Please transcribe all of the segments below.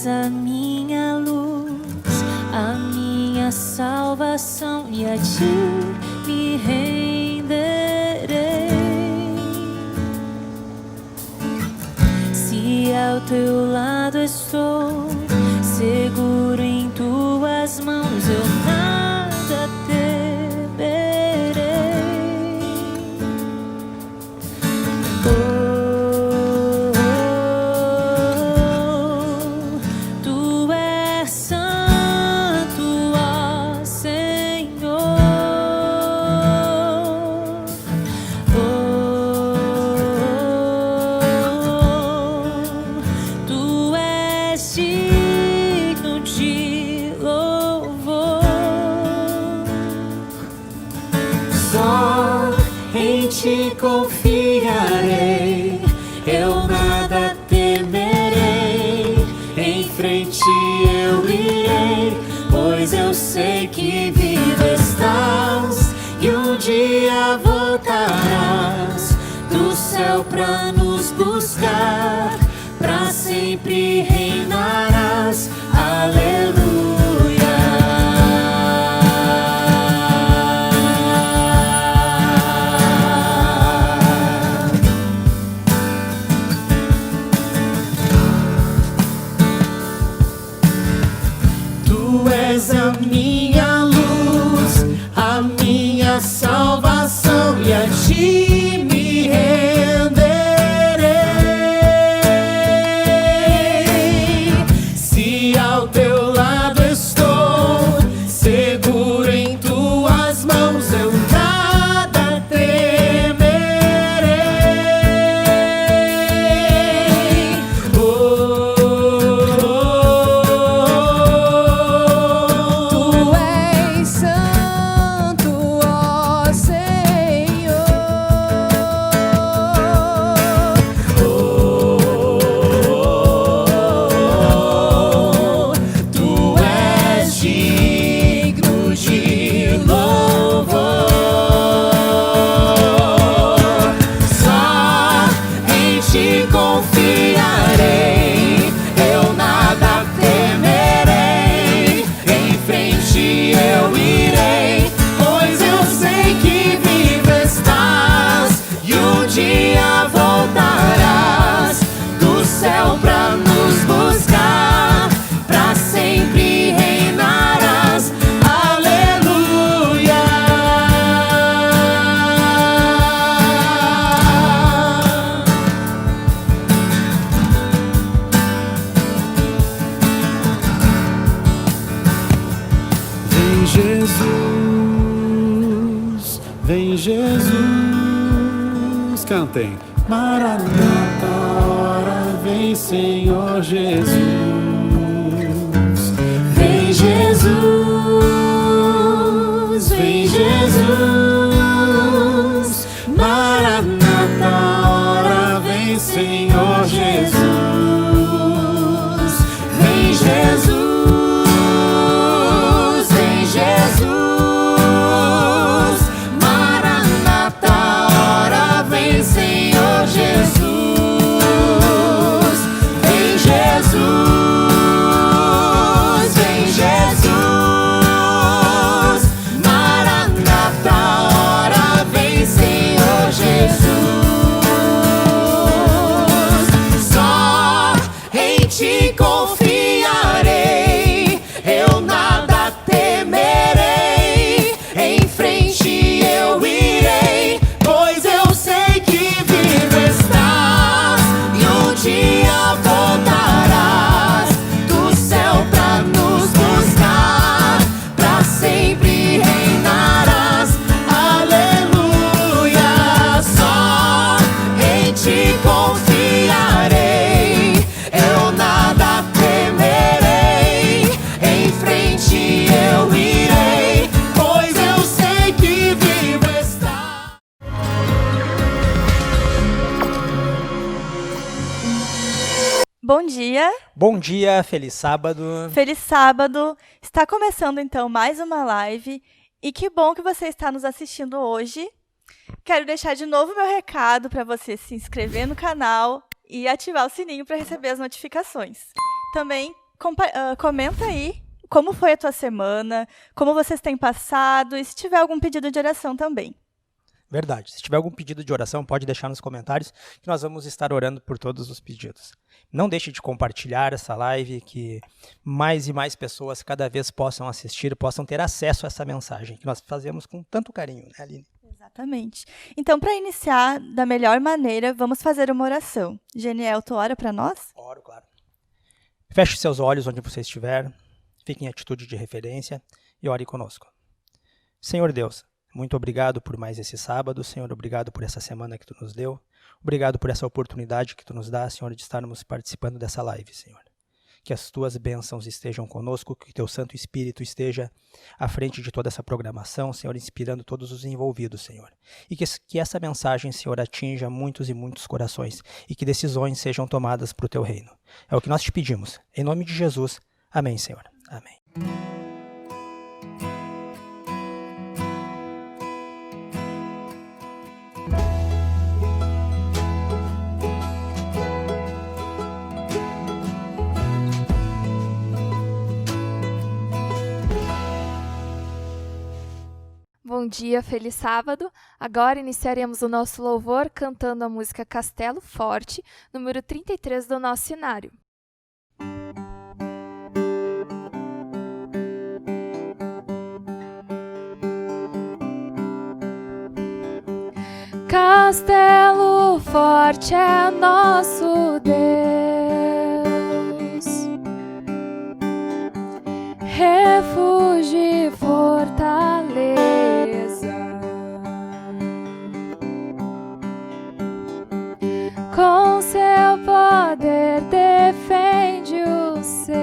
és a minha luz, a minha salvação, e a ti me renderei. Se ao teu lado estou, seguro em tuas mãos, eu nada temerei. Tu és santo, ó Senhor. Tu és digno de louvor. Só em ti confiarei, eu nada temerei. Em frente eu irei, pois eu sei que vivo estás e um dia voltarás do céu pra nos buscar, pra sempre reinarás. Aleluia. Tu és a minha luz, a minha salvação, e a ti me renderei. Se ao teu lado estou, seguro em tuas mãos, eu nada temerei. Tu és santo, ó Senhor. Tu és digno de louvor. Só em ti confiarei, eu nada temerei. Em frente eu irei, pois eu sei que vivo estás e um dia voltarás do céu pra nos buscar, pra sempre reinarás. Aleluia. Vem Jesus, vem Jesus, cantem. Maranata, hora vem Senhor Jesus. Vem Jesus, vem Jesus. Maranata, hora vem Senhor Jesus. Vem Jesus, vem Jesus. Maranata, hora vem Senhor Jesus. Vem Jesus, vem Jesus. Maranata, hora vem Senhor Jesus. Só em ti confiarei, eu nada temerei. Em frente eu irei, pois eu sei que vivo estás e um dia voltarás do céu pra nos buscar, pra sempre reinarás. Aleluia. Só em ti confiarei, eu nada temerei. Em frente eu irei, pois eu sei que vivo está. Bom dia, Bom dia, feliz sábado. feliz sábado. Está começando então mais uma live e que bom que você está nos assistindo hoje. Quero deixar de novo meu recado para você se inscrever no canal e ativar o sininho para receber as notificações. Também comenta aí como foi a tua semana, como vocês têm passado e se tiver algum pedido de oração também. Verdade. Se tiver algum pedido de oração, pode deixar nos comentários que nós vamos estar orando por todos os pedidos. Não deixe de compartilhar essa live, que mais e mais pessoas cada vez possam assistir, possam ter acesso a essa mensagem que nós fazemos com tanto carinho, né, Aline? Exatamente. Então, para iniciar da melhor maneira, vamos fazer uma oração. Geniel, tu ora para nós? Oro, claro. Feche seus olhos onde você estiver, fique em atitude de referência e ore conosco. Senhor Deus, muito obrigado por mais esse sábado, Senhor, obrigado por essa semana que Tu nos deu, obrigado por essa oportunidade que Tu nos dá, Senhor, de estarmos participando dessa live, Senhor. Que as Tuas bênçãos estejam conosco, que Teu Santo Espírito esteja à frente de toda essa programação, Senhor, inspirando todos os envolvidos, Senhor. E que essa mensagem, Senhor, atinja muitos e muitos corações e que decisões sejam tomadas para o Teu reino. É o que nós te pedimos. Em nome de Jesus. Amém, Senhor. Amém. Bom dia, feliz sábado. Agora iniciaremos o nosso louvor cantando a música Castelo Forte, número 33 do nosso cenário. Castelo forte é nosso Deus, refúgio e fortaleza. Com seu poder defende os seus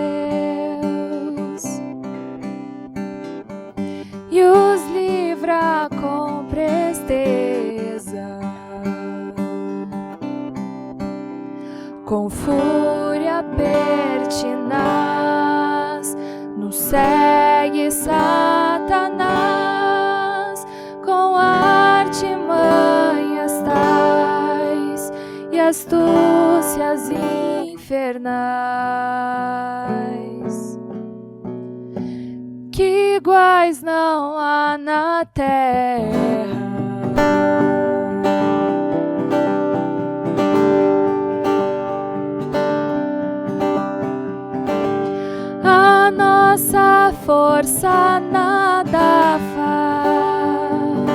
e os livra com presteza. Com fúria pertinaz nos segue Satanás, com artimanhas tais e astúcias infernais, que iguais não há na terra. A nossa força nada faz,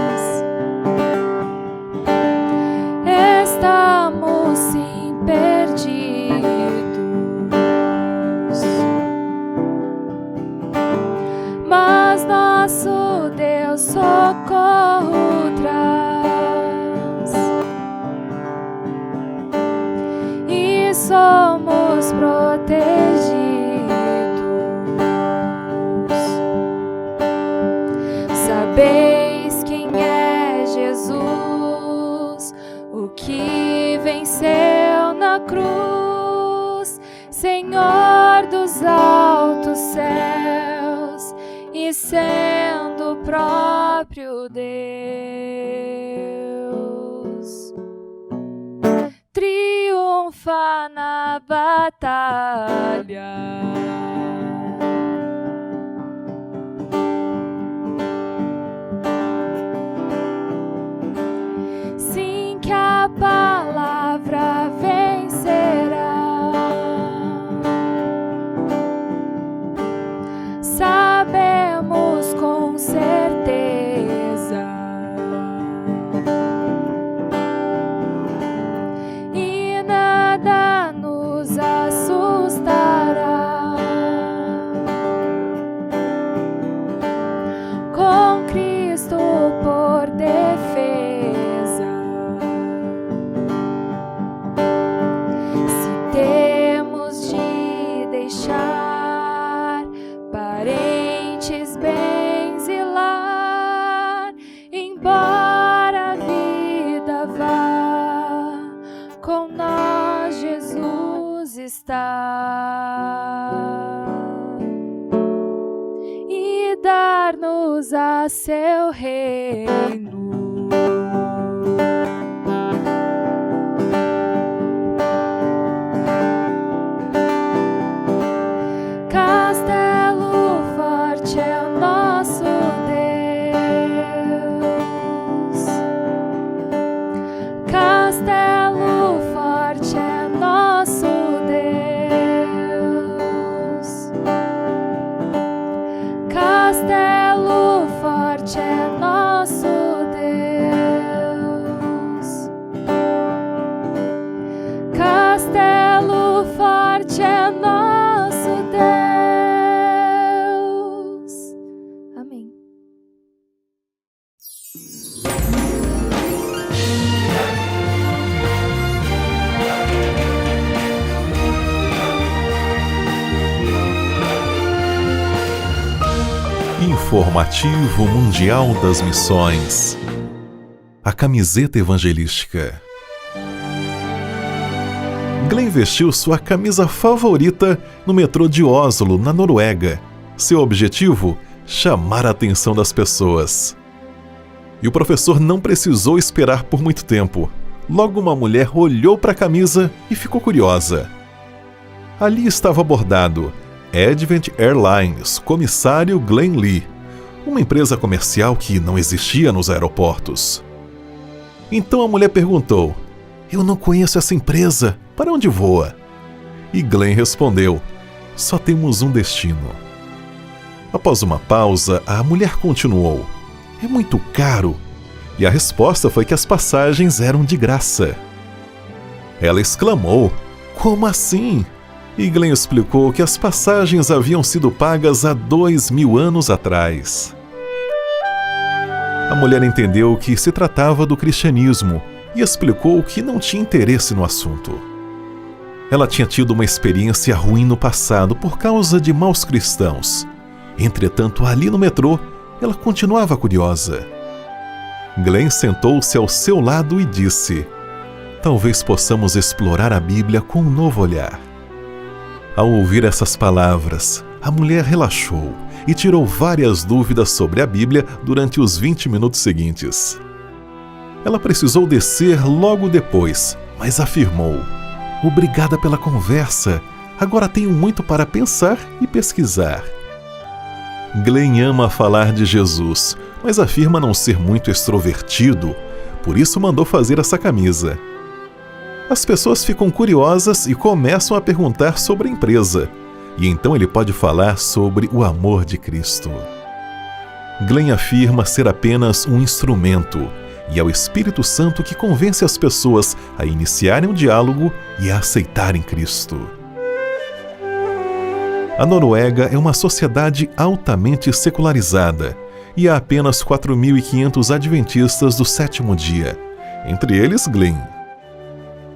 estamos sim perdidos, mas nosso Deus socorro traz e somos protegidos. Sabeis quem é Jesus, o que venceu na cruz, Senhor dos altos céus e sendo o próprio Deus, triunfa na batalha. Que a palavra vencerá, sabemos com certeza, e nada nos assustará. Com Cristo por defesa, temos de deixar parentes, bens e lar, embora a vida vá, com nós Jesus está, e dar-nos a seu reino. Informativo Mundial das Missões. A camiseta evangelística. Glenn vestiu sua camisa favorita no metrô de Oslo, na Noruega. Seu objetivo? Chamar a atenção das pessoas. E o professor não precisou esperar por muito tempo. Logo uma mulher olhou para a camisa e ficou curiosa. Ali estava bordado: Advent Airlines, comissário Glenn Lee, uma empresa comercial que não existia nos aeroportos. Então a mulher perguntou: eu não conheço essa empresa, para onde voa? E Glenn respondeu: só temos um destino. Após uma pausa, a mulher continuou: é muito caro. E a resposta foi que as passagens eram de graça. Ela exclamou: como assim? E Glenn explicou que as passagens haviam sido pagas há 2000 anos atrás. A mulher entendeu que se tratava do cristianismo e explicou que não tinha interesse no assunto. Ela tinha tido uma experiência ruim no passado por causa de maus cristãos. Entretanto, ali no metrô, ela continuava curiosa. Glenn sentou-se ao seu lado e disse: talvez possamos explorar a Bíblia com um novo olhar. Ao ouvir essas palavras, a mulher relaxou e tirou várias dúvidas sobre a Bíblia durante os 20 minutos seguintes. Ela precisou descer logo depois, mas afirmou: obrigada pela conversa, agora tenho muito para pensar e pesquisar. Glenn ama falar de Jesus, mas afirma não ser muito extrovertido, por isso mandou fazer essa camisa. As pessoas ficam curiosas e começam a perguntar sobre a empresa, e então ele pode falar sobre o amor de Cristo. Glenn afirma ser apenas um instrumento, e é o Espírito Santo que convence as pessoas a iniciarem um diálogo e a aceitarem Cristo. A Noruega é uma sociedade altamente secularizada, e há apenas 4.500 adventistas do sétimo dia, entre eles Glenn.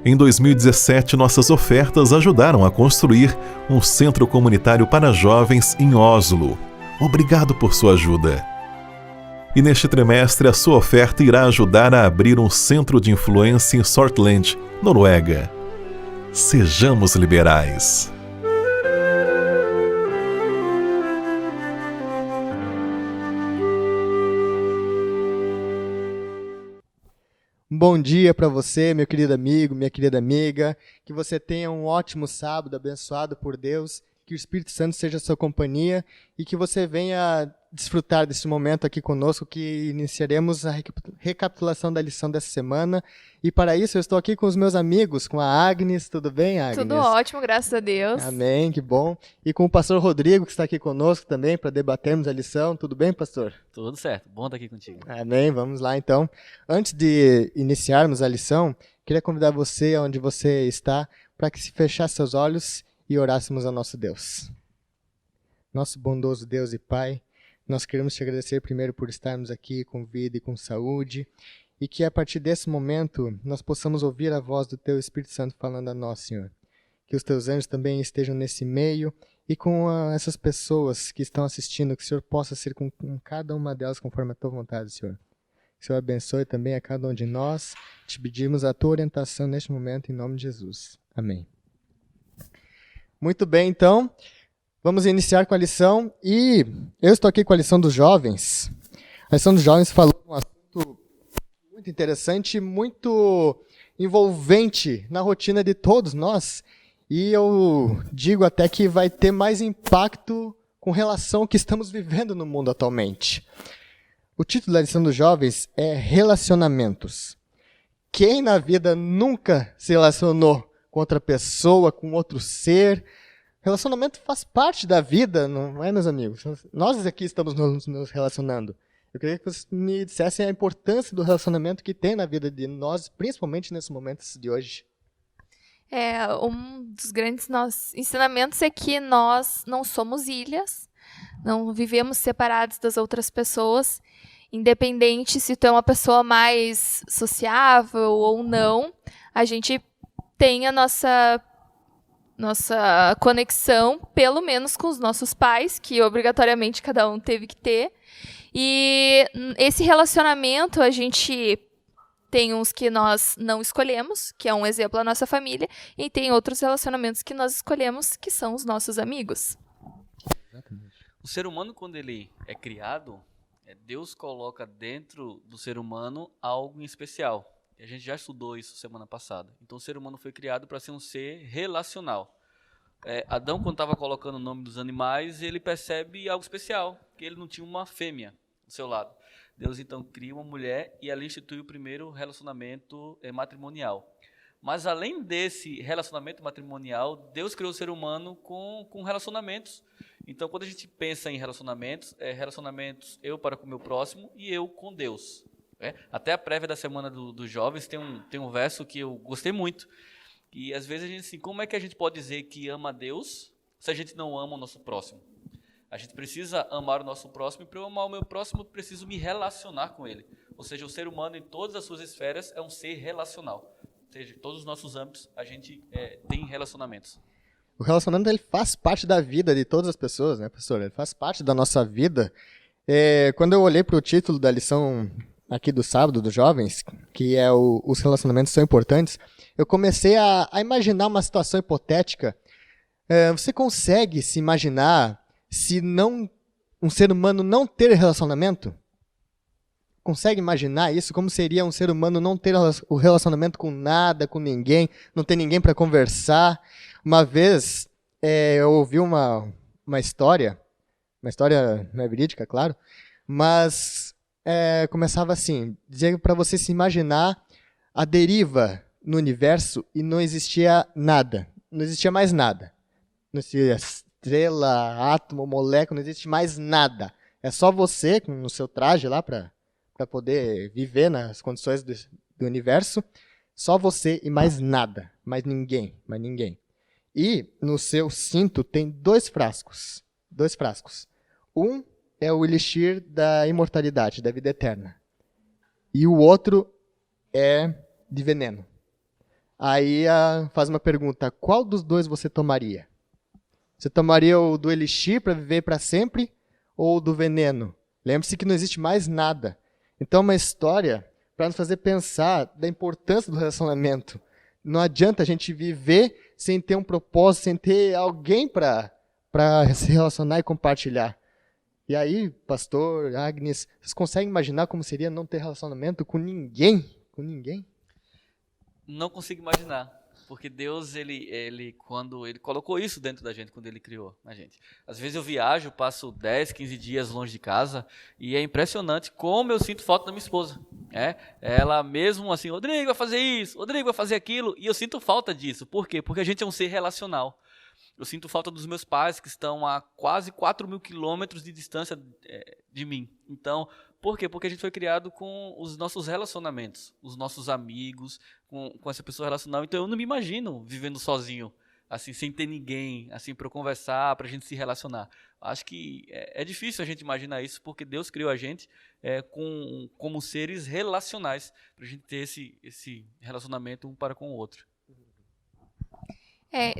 Em 2017, nossas ofertas ajudaram a construir um centro comunitário para jovens em Oslo. Obrigado por sua ajuda. E neste trimestre, a sua oferta irá ajudar a abrir um centro de influência em Sortland, Noruega. Sejamos liberais. Bom dia para você, meu querido amigo, minha querida amiga. Que você tenha um ótimo sábado, abençoado por Deus. Que o Espírito Santo seja a sua companhia e que você venha desfrutar desse momento aqui conosco, que iniciaremos a recapitulação da lição dessa semana. E para isso eu estou aqui com os meus amigos, com a Agnes. Tudo bem, Agnes? Tudo ótimo, graças a Deus. Amém, que bom. E com o pastor Rodrigo, que está aqui conosco também para debatermos a lição. Tudo bem, pastor? Tudo certo, bom estar aqui contigo. Amém, vamos lá então. Antes de iniciarmos a lição, queria convidar você, onde você está, para que se fechasse seus olhos e orássemos ao nosso Deus. Nosso bondoso Deus e Pai, nós queremos te agradecer primeiro por estarmos aqui com vida e com saúde, e que a partir desse momento nós possamos ouvir a voz do Teu Espírito Santo falando a nós, Senhor. Que os Teus anjos também estejam nesse meio e com essas pessoas que estão assistindo, que o Senhor possa ser com cada uma delas conforme a Tua vontade, Senhor. Que o Senhor abençoe também a cada um de nós. Te pedimos a Tua orientação neste momento em nome de Jesus. Amém. Muito bem, então, vamos iniciar com a lição, e eu estou aqui com a lição dos jovens. A lição dos jovens falou um assunto muito interessante, muito envolvente na rotina de todos nós, e eu digo até que vai ter mais impacto com relação ao que estamos vivendo no mundo atualmente. O título da lição dos jovens é Relacionamentos. Quem na vida nunca se relacionou com outra pessoa, com outro ser? Relacionamento faz parte da vida, não é, meus amigos? Nós aqui estamos nos relacionando. Eu queria que vocês me dissessem a importância do relacionamento que tem na vida de nós, principalmente nesses momentos de hoje. Um dos grandes ensinamentos é que nós não somos ilhas, não vivemos separados das outras pessoas, independente se tu é uma pessoa mais sociável ou não, a gente tem a nossa nossa conexão, pelo menos com os nossos pais, que obrigatoriamente cada um teve que ter. E esse relacionamento, a gente tem uns que nós não escolhemos, que é um exemplo a nossa família, e tem outros relacionamentos que nós escolhemos, que são os nossos amigos. O ser humano, quando ele é criado, Deus coloca dentro do ser humano algo em especial. A gente já estudou isso semana passada. Então, o ser humano foi criado para ser um ser relacional. Adão, quando estava colocando o nome dos animais, ele percebe algo especial, que ele não tinha uma fêmea do seu lado. Deus, então, cria uma mulher e ali institui o primeiro relacionamento matrimonial. Mas, além desse relacionamento matrimonial, Deus criou o ser humano com relacionamentos. Então, quando a gente pensa em relacionamentos, relacionamentos eu para com o meu próximo e eu com Deus. Até a prévia da semana dos jovens tem um verso que eu gostei muito. E às vezes a gente assim, como é que a gente pode dizer que ama a Deus se a gente não ama o nosso próximo? A gente precisa amar o nosso próximo, e para eu amar o meu próximo, eu preciso me relacionar com ele. Ou seja, o ser humano em todas as suas esferas é um ser relacional. Ou seja, em todos os nossos âmbitos a gente tem relacionamentos. O relacionamento ele faz parte da vida de todas as pessoas, né, professor? Ele faz parte da nossa vida. Quando eu olhei para o título da lição aqui do sábado dos jovens, que é os relacionamentos são importantes, eu comecei a imaginar uma situação hipotética. Você consegue se imaginar se um ser humano não ter relacionamento? Consegue imaginar isso? Como seria um ser humano não ter o relacionamento com nada, com ninguém, não ter ninguém para conversar? Uma vez eu ouvi uma história não é verídica, claro, mas começava assim, dizer para você se imaginar a deriva no universo e não existia nada, não existia mais nada. Não existia estrela, átomo, molécula, não existe mais nada. É só você, com o seu traje lá para poder viver nas condições do universo, só você e mais nada, mais ninguém. E no seu cinto tem dois frascos. Um é o elixir da imortalidade, da vida eterna. E o outro é de veneno. Aí faz uma pergunta, qual dos dois você tomaria? Você tomaria o do elixir para viver para sempre ou o do veneno? Lembre-se que não existe mais nada. Então, uma história para nos fazer pensar da importância do relacionamento. Não adianta a gente viver sem ter um propósito, sem ter alguém para se relacionar e compartilhar. E aí, pastor, Agnes, vocês conseguem imaginar como seria não ter relacionamento com ninguém? Com ninguém? Não consigo imaginar. Porque Deus, quando ele colocou isso dentro da gente, quando ele criou a gente. Às vezes eu viajo, passo 10, 15 dias longe de casa e é impressionante como eu sinto falta da minha esposa. Ela mesmo assim, Rodrigo vai fazer isso, Rodrigo vai fazer aquilo, e eu sinto falta disso. Por quê? Porque a gente é um ser relacional. Eu sinto falta dos meus pais, que estão a quase 4.000 quilômetros de distância de mim. Então, por quê? Porque a gente foi criado com os nossos relacionamentos, os nossos amigos, com essa pessoa relacional. Então, eu não me imagino vivendo sozinho, assim, sem ter ninguém, assim, para conversar, para a gente se relacionar. Acho que é difícil a gente imaginar isso, porque Deus criou a gente como seres relacionais, para a gente ter esse relacionamento um para com o outro.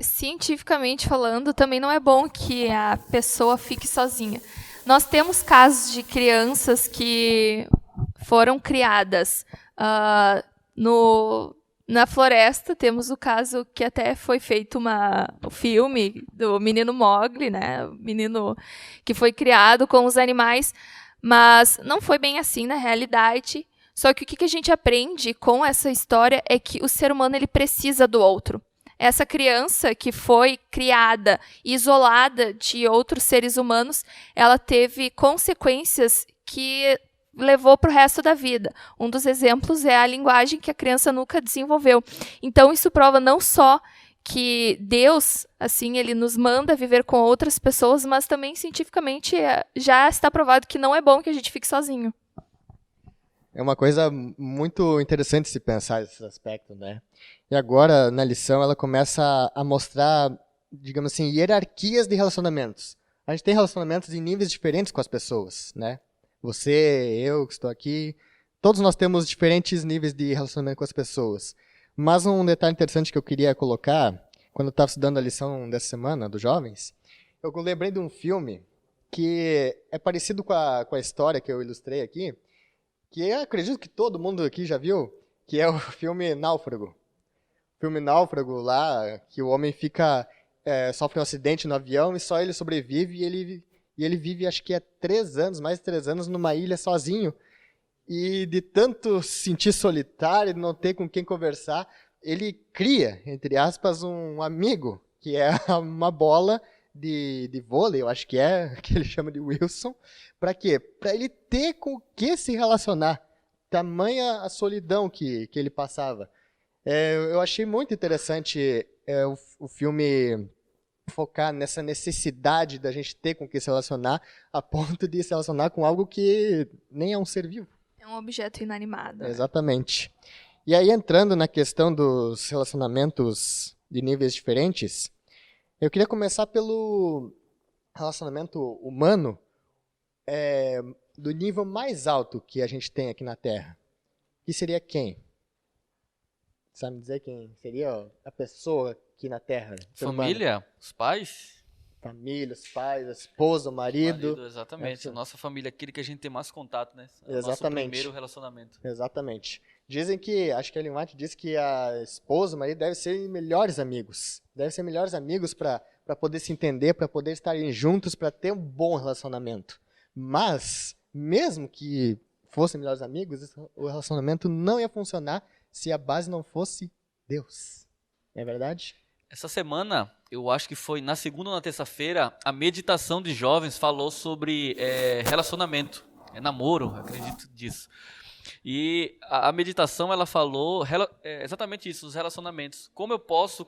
Cientificamente falando, também não é bom que a pessoa fique sozinha. Nós temos casos de crianças que foram criadas na floresta. Temos o caso que até foi feito o filme do menino Mowgli, né? O menino que foi criado com os animais, mas não foi bem assim na realidade. Só que o que a gente aprende com essa história é que o ser humano ele precisa do outro. Essa criança que foi criada, isolada de outros seres humanos, ela teve consequências que levou para o resto da vida. Um dos exemplos é a linguagem que a criança nunca desenvolveu. Então, isso prova não só que Deus, assim, ele nos manda viver com outras pessoas, mas também, cientificamente, já está provado que não é bom que a gente fique sozinho. É uma coisa muito interessante se pensar esse aspecto, né? E agora, na lição, ela começa a mostrar, digamos assim, hierarquias de relacionamentos. A gente tem relacionamentos em níveis diferentes com as pessoas, né? Você, eu que estou aqui, todos nós temos diferentes níveis de relacionamento com as pessoas. Mas um detalhe interessante que eu queria colocar, quando eu estava estudando a lição dessa semana dos jovens, eu lembrei de um filme que é parecido com a história que eu ilustrei aqui, que eu acredito que todo mundo aqui já viu, que é o filme Náufrago. O filme Náufrago lá, que o homem sofre um acidente no avião e só ele sobrevive e ele vive, acho que mais de 3 anos, numa ilha sozinho. E de tanto se sentir solitário, de não ter com quem conversar, ele cria, entre aspas, um amigo, que é uma bola de vôlei, eu acho que ele chama de Wilson. Para quê? Para ele ter com o que se relacionar. Tamanha a solidão que ele passava. Eu achei muito interessante o filme focar nessa necessidade da gente ter com o que se relacionar, a ponto de se relacionar com algo que nem é um ser vivo. É um objeto inanimado. Exatamente. E aí, entrando na questão dos relacionamentos de níveis diferentes, eu queria começar pelo relacionamento humano do nível mais alto que a gente tem aqui na Terra. Que seria quem? Sabe me dizer quem seria a pessoa aqui na Terra? Família, os pais. Família, os pais, a esposa, o marido. Exatamente. Nossa família, aquele que a gente tem mais contato, né? Exatamente. Nosso primeiro relacionamento. Exatamente. Dizem que, acho que a Ellen White diz que a esposa, o marido, devem ser melhores amigos. Devem ser melhores amigos para poder se entender, para poder estarem juntos, para ter um bom relacionamento. Mas, mesmo que fossem melhores amigos, o relacionamento não ia funcionar se a base não fosse Deus. Não é verdade? Essa semana, eu acho que foi na segunda ou na terça-feira, a meditação de jovens falou sobre relacionamento, namoro, acredito disso. E a meditação, ela falou exatamente isso, os relacionamentos. Como eu posso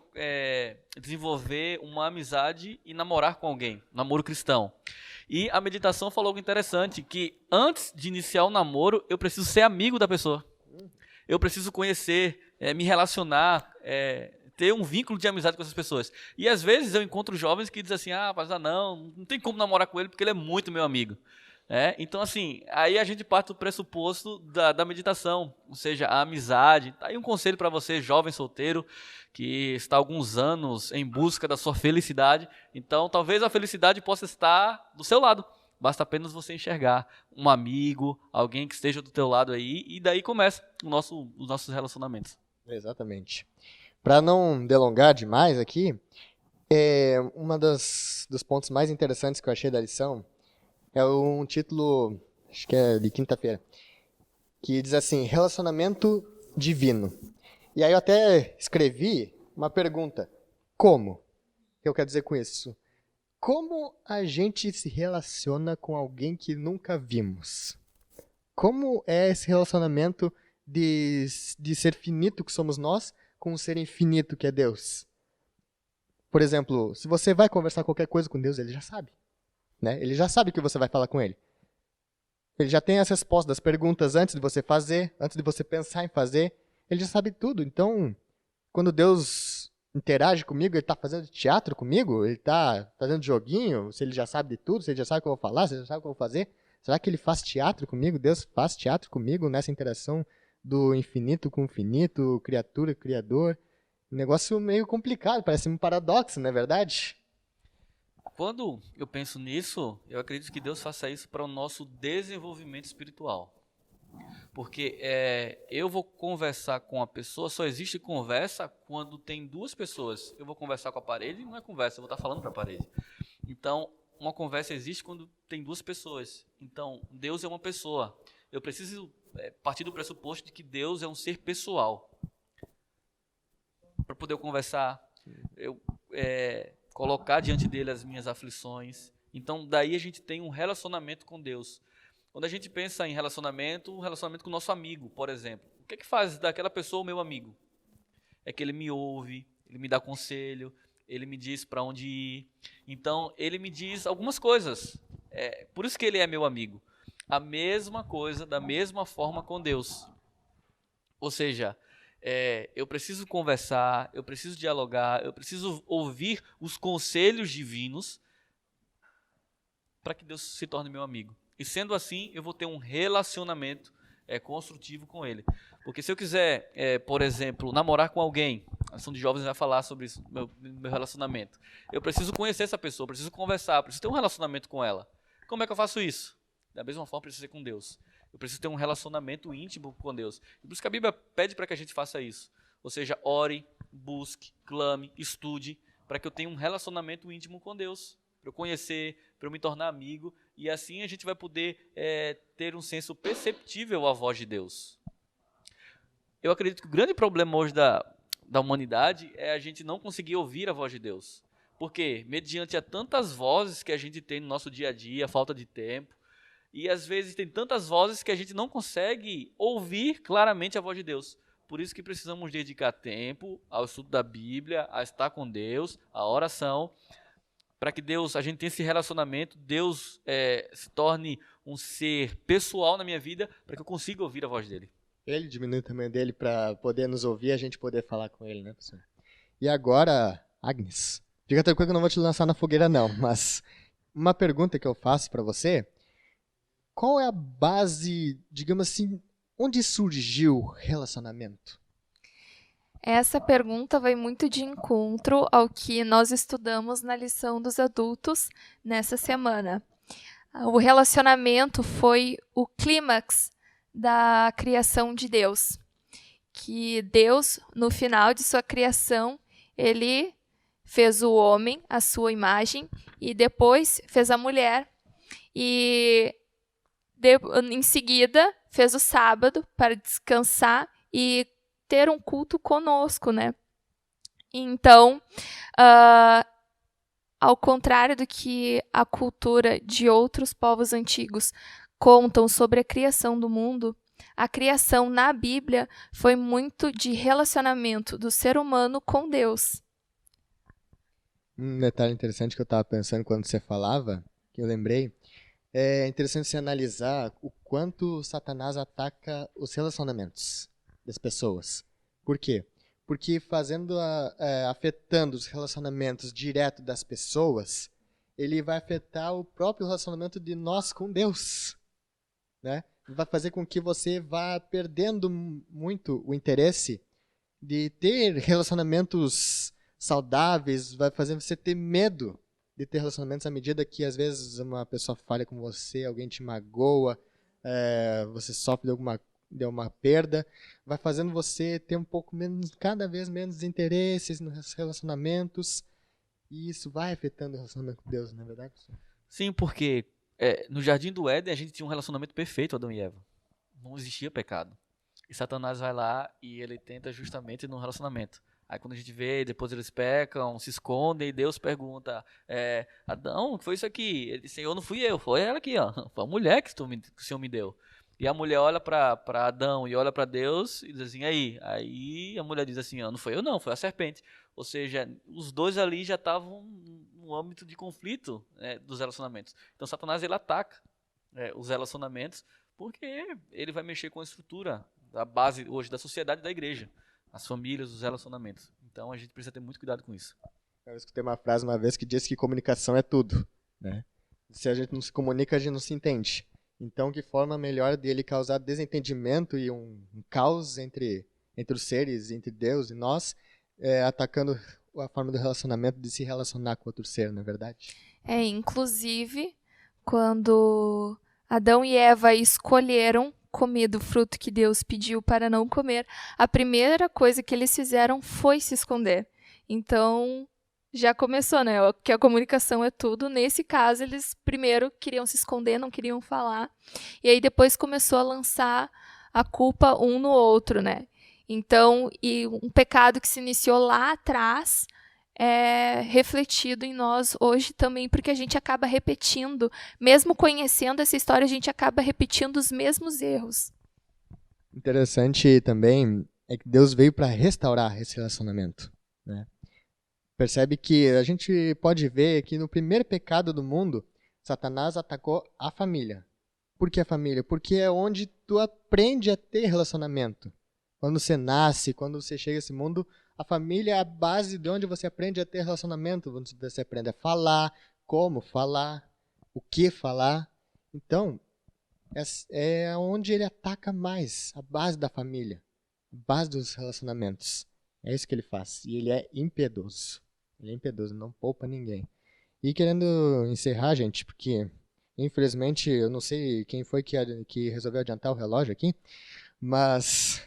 desenvolver uma amizade e namorar com alguém, namoro cristão. E a meditação falou algo interessante, que antes de iniciar o namoro, eu preciso ser amigo da pessoa. Eu preciso conhecer, me relacionar, ter um vínculo de amizade com essas pessoas. E às vezes eu encontro jovens que dizem assim, não tem como namorar com ele porque ele é muito meu amigo. Então assim, aí a gente parte do pressuposto da meditação, ou seja, a amizade. Tá aí um conselho para você, jovem solteiro, que está há alguns anos em busca da sua felicidade. Então talvez a felicidade possa estar do seu lado. Basta apenas você enxergar um amigo, alguém que esteja do teu lado aí, e daí começa os nossos relacionamentos. Exatamente. Para não delongar demais aqui, uma dos pontos mais interessantes que eu achei da lição é um título, acho que é de quinta-feira, que diz assim, relacionamento divino. E aí eu até escrevi uma pergunta, como? O que eu quero dizer com isso? Como a gente se relaciona com alguém que nunca vimos? Como é esse relacionamento de ser finito que somos nós com um ser infinito que é Deus? Por exemplo, se você vai conversar qualquer coisa com Deus, ele já sabe. Né? Ele já sabe que você vai falar com ele. Ele já tem as respostas das perguntas antes de você fazer, antes de você pensar em fazer. Ele já sabe tudo. Então, quando Deus interage comigo, ele está fazendo teatro comigo? Ele está fazendo joguinho? Se ele já sabe de tudo, se ele já sabe o que eu vou falar, se ele já sabe o que eu vou fazer? Será que ele faz teatro comigo? Deus faz teatro comigo nessa interação do infinito com o finito, criatura, criador? Um negócio meio complicado, parece um paradoxo, não é verdade? Quando eu penso nisso, eu acredito que Deus faça isso para o nosso desenvolvimento espiritual. Porque eu vou conversar com a pessoa, só existe conversa quando tem duas pessoas. Eu vou conversar com a parede, não é conversa, eu vou estar falando para a parede. Então, uma conversa existe quando tem duas pessoas. Então, Deus é uma pessoa. Eu preciso partir do pressuposto de que Deus é um ser pessoal. Para poder conversar, eu colocar diante dele as minhas aflições. Então, daí a gente tem um relacionamento com Deus. Quando a gente pensa em relacionamento, um relacionamento com o nosso amigo, por exemplo. O que é que faz daquela pessoa o meu amigo? É que ele me ouve, ele me dá conselho, ele me diz para onde ir. Então, ele me diz algumas coisas. Por isso que ele é meu amigo. A mesma coisa, da mesma forma com Deus. Ou seja, eu preciso conversar, eu preciso dialogar, eu preciso ouvir os conselhos divinos para que Deus se torne meu amigo. E sendo assim, eu vou ter um relacionamento construtivo com ele. Porque se eu quiser, por exemplo, namorar com alguém, a ação de jovens vai falar sobre isso, meu relacionamento. Eu preciso conhecer essa pessoa, preciso conversar, preciso ter um relacionamento com ela. Como é que eu faço isso? Da mesma forma, precisa ser com Deus. Eu preciso ter um relacionamento íntimo com Deus. E por isso que a Bíblia pede para que a gente faça isso. Ou seja, ore, busque, clame, estude, para que eu tenha um relacionamento íntimo com Deus. Para eu conhecer, para eu me tornar amigo. E assim a gente vai poder ter um senso perceptível à voz de Deus. Eu acredito que o grande problema hoje da humanidade é a gente não conseguir ouvir a voz de Deus. Porque, mediante a tantas vozes que a gente tem no nosso dia a dia, falta de tempo, e às vezes tem tantas vozes que a gente não consegue ouvir claramente a voz de Deus. Por isso que precisamos dedicar tempo ao estudo da Bíblia, a estar com Deus, a oração, para que a gente tenha esse relacionamento, Deus se torne um ser pessoal na minha vida, para que eu consiga ouvir a voz dele. Ele diminui o tamanho dele para poder nos ouvir e a gente poder falar com ele, né, professor? E agora, Agnes, fica tranquilo que eu não vou te lançar na fogueira não, mas uma pergunta que eu faço para você: qual é a base, digamos assim, onde surgiu o relacionamento? Essa pergunta vai muito de encontro ao que nós estudamos na lição dos adultos nessa semana. O relacionamento foi o clímax da criação de Deus. Que Deus, no final de sua criação, ele fez o homem à sua imagem e depois fez a mulher. E em seguida fez o sábado para descansar e ter um culto conosco, né? Então, ao contrário do que a cultura de outros povos antigos contam sobre a criação do mundo, a criação na Bíblia foi muito de relacionamento do ser humano com Deus. Um detalhe interessante que eu estava pensando quando você falava, que eu lembrei, é interessante se analisar o quanto Satanás ataca os relacionamentos das pessoas. Por quê? Porque afetando os relacionamentos direto das pessoas, ele vai afetar o próprio relacionamento de nós com Deus, né? Vai fazer com que você vá perdendo muito o interesse de ter relacionamentos saudáveis, vai fazer você ter medo de ter relacionamentos à medida que às vezes uma pessoa falha com você, alguém te magoa, você sofre de uma perda, vai fazendo você ter cada vez menos interesses nos relacionamentos, e isso vai afetando o relacionamento com Deus, não é verdade, professor? Sim, porque no Jardim do Éden a gente tinha um relacionamento perfeito, Adão e Eva. Não existia pecado. E Satanás vai lá e ele tenta justamente no relacionamento. Aí quando a gente vê, depois eles pecam, se escondem, e Deus pergunta, Adão, o que foi isso aqui? Ele disse, Senhor, não fui eu, foi ela aqui, ó. Foi a mulher que o Senhor me deu. E a mulher olha para Adão e olha para Deus e diz assim, aí a mulher diz assim, não foi eu não, foi a serpente. Ou seja, os dois ali já estavam no âmbito de conflito, dos relacionamentos. Então Satanás ele ataca os relacionamentos porque ele vai mexer com a estrutura, a base hoje da sociedade e da igreja. As famílias, os relacionamentos. Então a gente precisa ter muito cuidado com isso. Eu escutei uma frase uma vez que diz que comunicação é tudo, né? Se a gente não se comunica, a gente não se entende. Então, que forma melhor dele causar desentendimento e um caos entre os seres, entre Deus e nós, atacando a forma do relacionamento, de se relacionar com outro ser, não é verdade? Inclusive, quando Adão e Eva escolheram comer do fruto que Deus pediu para não comer, a primeira coisa que eles fizeram foi se esconder. Então, já começou, né? Que a comunicação é tudo. Nesse caso, eles primeiro queriam se esconder, não queriam falar. E aí depois começou a lançar a culpa um no outro, né? Então, e um pecado que se iniciou lá atrás é refletido em nós hoje também, porque a gente acaba repetindo, mesmo conhecendo essa história, a gente acaba repetindo os mesmos erros. Interessante também é que Deus veio para restaurar esse relacionamento, né? Percebe que a gente pode ver que no primeiro pecado do mundo, Satanás atacou a família. Por que a família? Porque é onde tu aprende a ter relacionamento. Quando você nasce, quando você chega a esse mundo, a família é a base de onde você aprende a ter relacionamento, onde você aprende a falar, como falar, o que falar. Então, é onde ele ataca mais, a base da família. base dos relacionamentos. É isso que ele faz. E ele é impiedoso. Ele é impiedoso, não poupa ninguém. E querendo encerrar, gente, porque infelizmente eu não sei quem foi que resolveu adiantar o relógio aqui, mas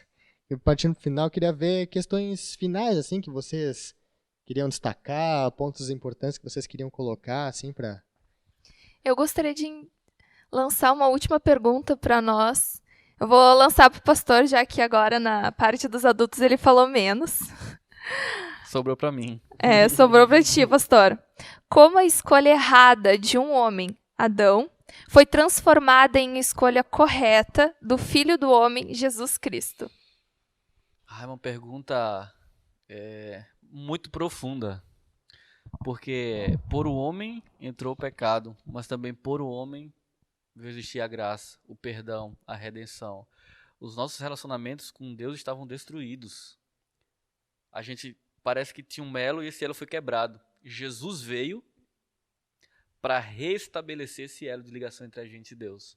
partindo pro final, eu queria ver questões finais, assim, que vocês queriam destacar, pontos importantes que vocês queriam colocar, assim, para... Eu gostaria de lançar uma última pergunta para nós. Eu vou lançar para o pastor, já que agora na parte dos adultos ele falou menos. Sobrou para mim. Sobrou para ti, pastor. Como a escolha errada de um homem, Adão, foi transformada em escolha correta do Filho do Homem, Jesus Cristo? É uma pergunta muito profunda. Porque por o homem entrou o pecado, mas também por o homem veio existir a graça, o perdão, a redenção. Os nossos relacionamentos com Deus estavam destruídos. A gente parece que tinha um elo e esse elo foi quebrado. Jesus veio para restabelecer esse elo de ligação entre a gente e Deus.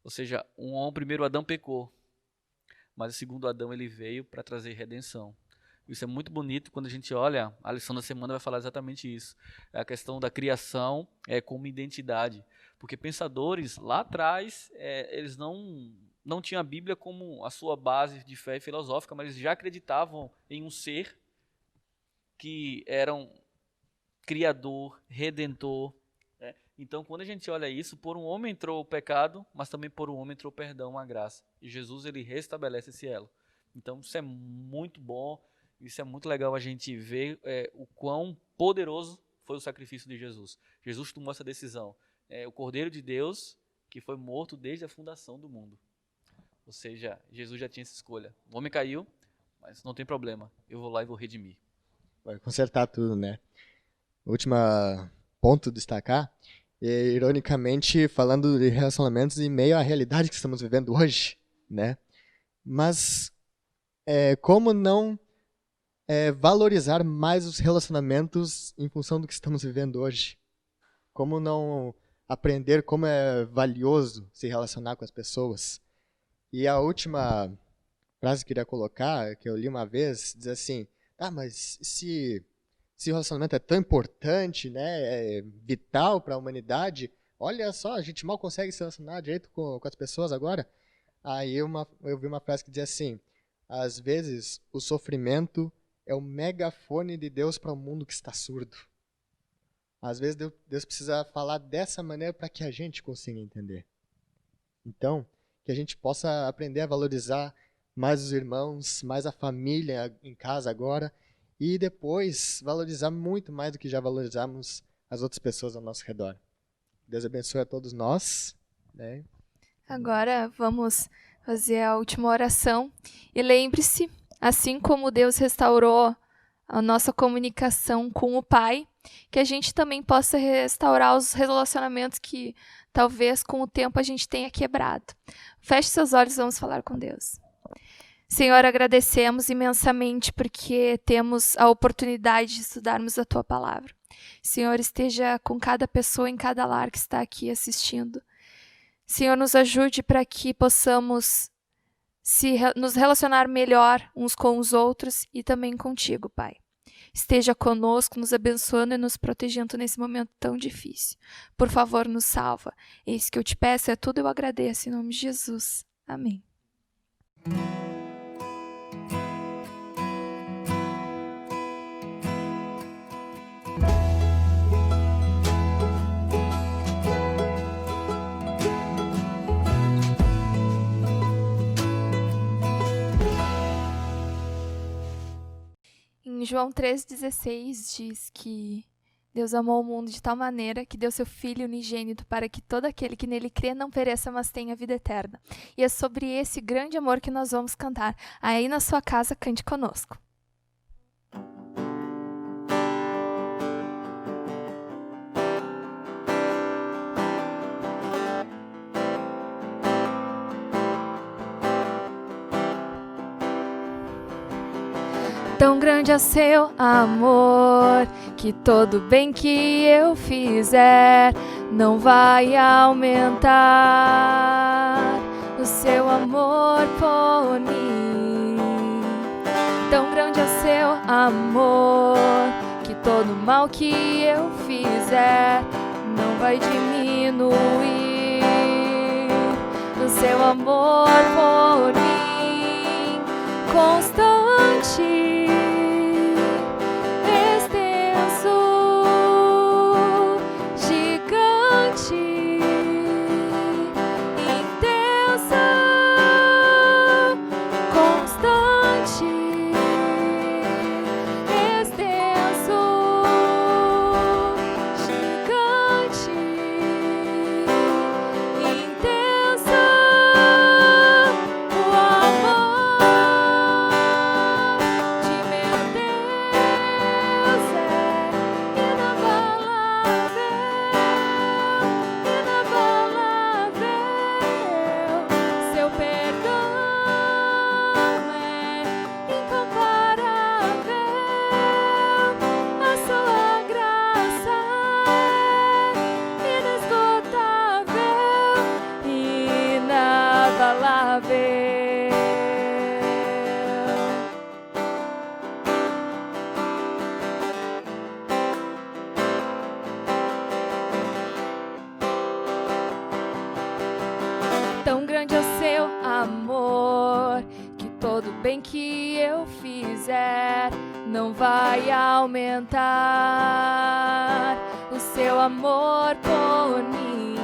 Ou seja, o primeiro Adão pecou, mas o segundo Adão ele veio para trazer redenção. Isso é muito bonito quando a gente olha, a lição da semana vai falar exatamente isso. É a questão da criação como identidade. Porque pensadores lá atrás, eles não tinham a Bíblia como a sua base de fé filosófica, mas eles já acreditavam em um ser que era um criador, redentor. Então, quando a gente olha isso, por um homem entrou o pecado, mas também por um homem entrou o perdão, a graça. E Jesus, ele restabelece esse elo. Então, isso é muito bom, isso é muito legal a gente ver o quão poderoso foi o sacrifício de Jesus. Jesus tomou essa decisão. O Cordeiro de Deus, que foi morto desde a fundação do mundo. Ou seja, Jesus já tinha essa escolha. O homem caiu, mas não tem problema. Eu vou lá e vou redimir. Vai consertar tudo, né? Último ponto a destacar, ironicamente, falando de relacionamentos em meio à realidade que estamos vivendo hoje, né? Mas como não valorizar mais os relacionamentos em função do que estamos vivendo hoje? Como não aprender como é valioso se relacionar com as pessoas? E a última frase que eu queria colocar, que eu li uma vez, diz assim: mas se o relacionamento é tão importante, né, é vital para a humanidade, olha só, a gente mal consegue se relacionar direito com as pessoas agora. Aí eu vi uma frase que diz assim: às vezes o sofrimento é o megafone de Deus para um mundo que está surdo. Às vezes Deus precisa falar dessa maneira para que a gente consiga entender. Então, que a gente possa aprender a valorizar mais os irmãos, mais a família em casa agora, e depois valorizar muito mais do que já valorizamos as outras pessoas ao nosso redor. Deus abençoe a todos nós, né? Agora vamos fazer a última oração. E lembre-se, assim como Deus restaurou a nossa comunicação com o Pai, que a gente também possa restaurar os relacionamentos que talvez com o tempo a gente tenha quebrado. Feche seus olhos e vamos falar com Deus. Senhor, agradecemos imensamente porque temos a oportunidade de estudarmos a Tua Palavra. Senhor, esteja com cada pessoa em cada lar que está aqui assistindo. Senhor, nos ajude para que possamos nos relacionar melhor uns com os outros e também contigo, Pai. Esteja conosco, nos abençoando e nos protegendo nesse momento tão difícil. Por favor, nos salva. Eis que eu te peço, é tudo eu agradeço em nome de Jesus. Amém. Em João 3,16 diz que Deus amou o mundo de tal maneira que deu seu Filho unigênito para que todo aquele que nele crê não pereça, mas tenha vida eterna. E é sobre esse grande amor que nós vamos cantar. Aí na sua casa, cante conosco. Tão grande é seu amor, que todo bem que eu fizer não vai aumentar o seu amor por mim. amor, que todo mal que eu fizer não vai diminuir o seu amor por mim, constante, extenso, gigante, intensa, constante, extenso, gigante, intensa, o amor de meu Deus é inabalável, inabalável. Seu perdão é incomparável, a sua graça é inesgotável, inabalável. Tão grande é o seu amor, que todo bem que eu fizer não vai aumentar o seu amor por mim.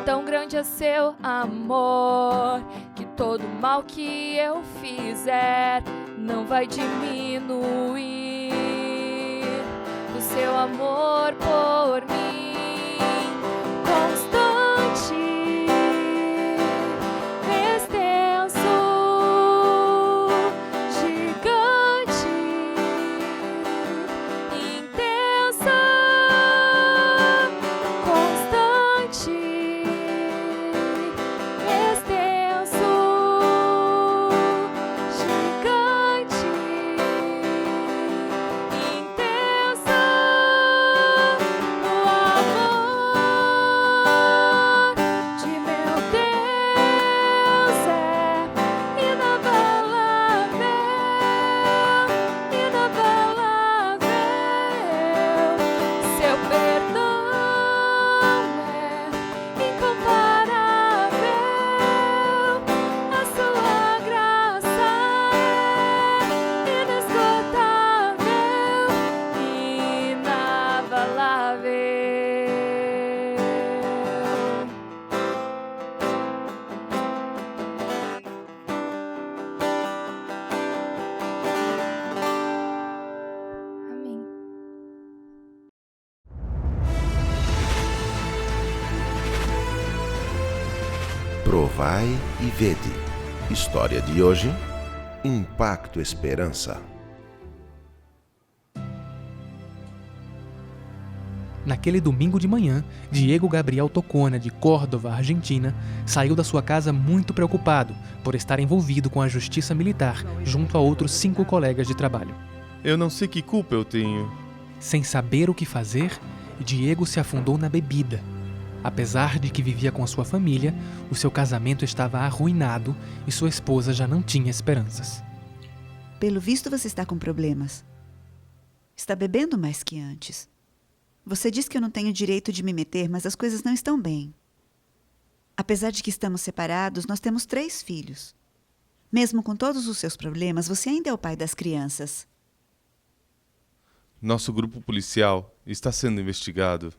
Tão grande é o seu amor, que todo mal que eu fizer não vai diminuir o seu amor por mim, constante, extenso, gigante, intensa, constante, extenso, gigante, intensa, o amor de meu Deus é inabalável, inabalável. Seu perdão é incomparável, a sua graça é inesgotável, inabalável. Amém. Provai e vede. História de hoje: Impacto Esperança. Naquele domingo de manhã, Diego Gabriel Tocona, de Córdoba, Argentina, saiu da sua casa muito preocupado por estar envolvido com a justiça militar junto a outros 5 colegas de trabalho. Eu não sei que culpa eu tenho. Sem saber o que fazer, Diego se afundou na bebida. Apesar de que vivia com a sua família, o seu casamento estava arruinado e sua esposa já não tinha esperanças. Pelo visto, você está com problemas. Está bebendo mais que antes. Você diz que eu não tenho direito de me meter, mas as coisas não estão bem. Apesar de que estamos separados, nós temos 3 filhos. Mesmo com todos os seus problemas, você ainda é o pai das crianças. Nosso grupo policial está sendo investigado.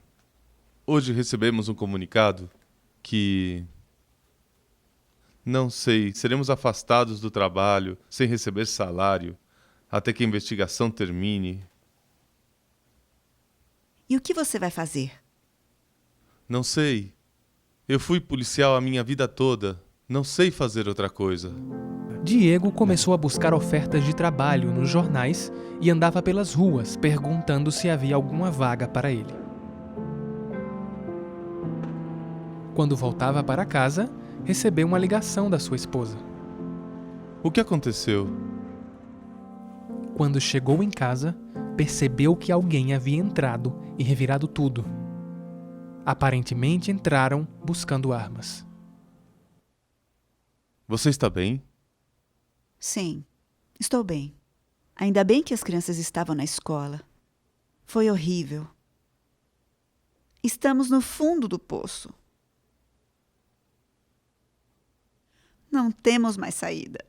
Hoje recebemos um comunicado que... Não sei, seremos afastados do trabalho, sem receber salário, até que a investigação termine. E o que você vai fazer? Não sei. Eu fui policial a minha vida toda. Não sei fazer outra coisa. Diego começou a buscar ofertas de trabalho nos jornais e andava pelas ruas perguntando se havia alguma vaga para ele. Quando voltava para casa, recebeu uma ligação da sua esposa. O que aconteceu? Quando chegou em casa, percebeu que alguém havia entrado e revirado tudo. Aparentemente entraram buscando armas. Você está bem? Sim, estou bem. Ainda bem que as crianças estavam na escola. Foi horrível. Estamos no fundo do poço. Não temos mais saída.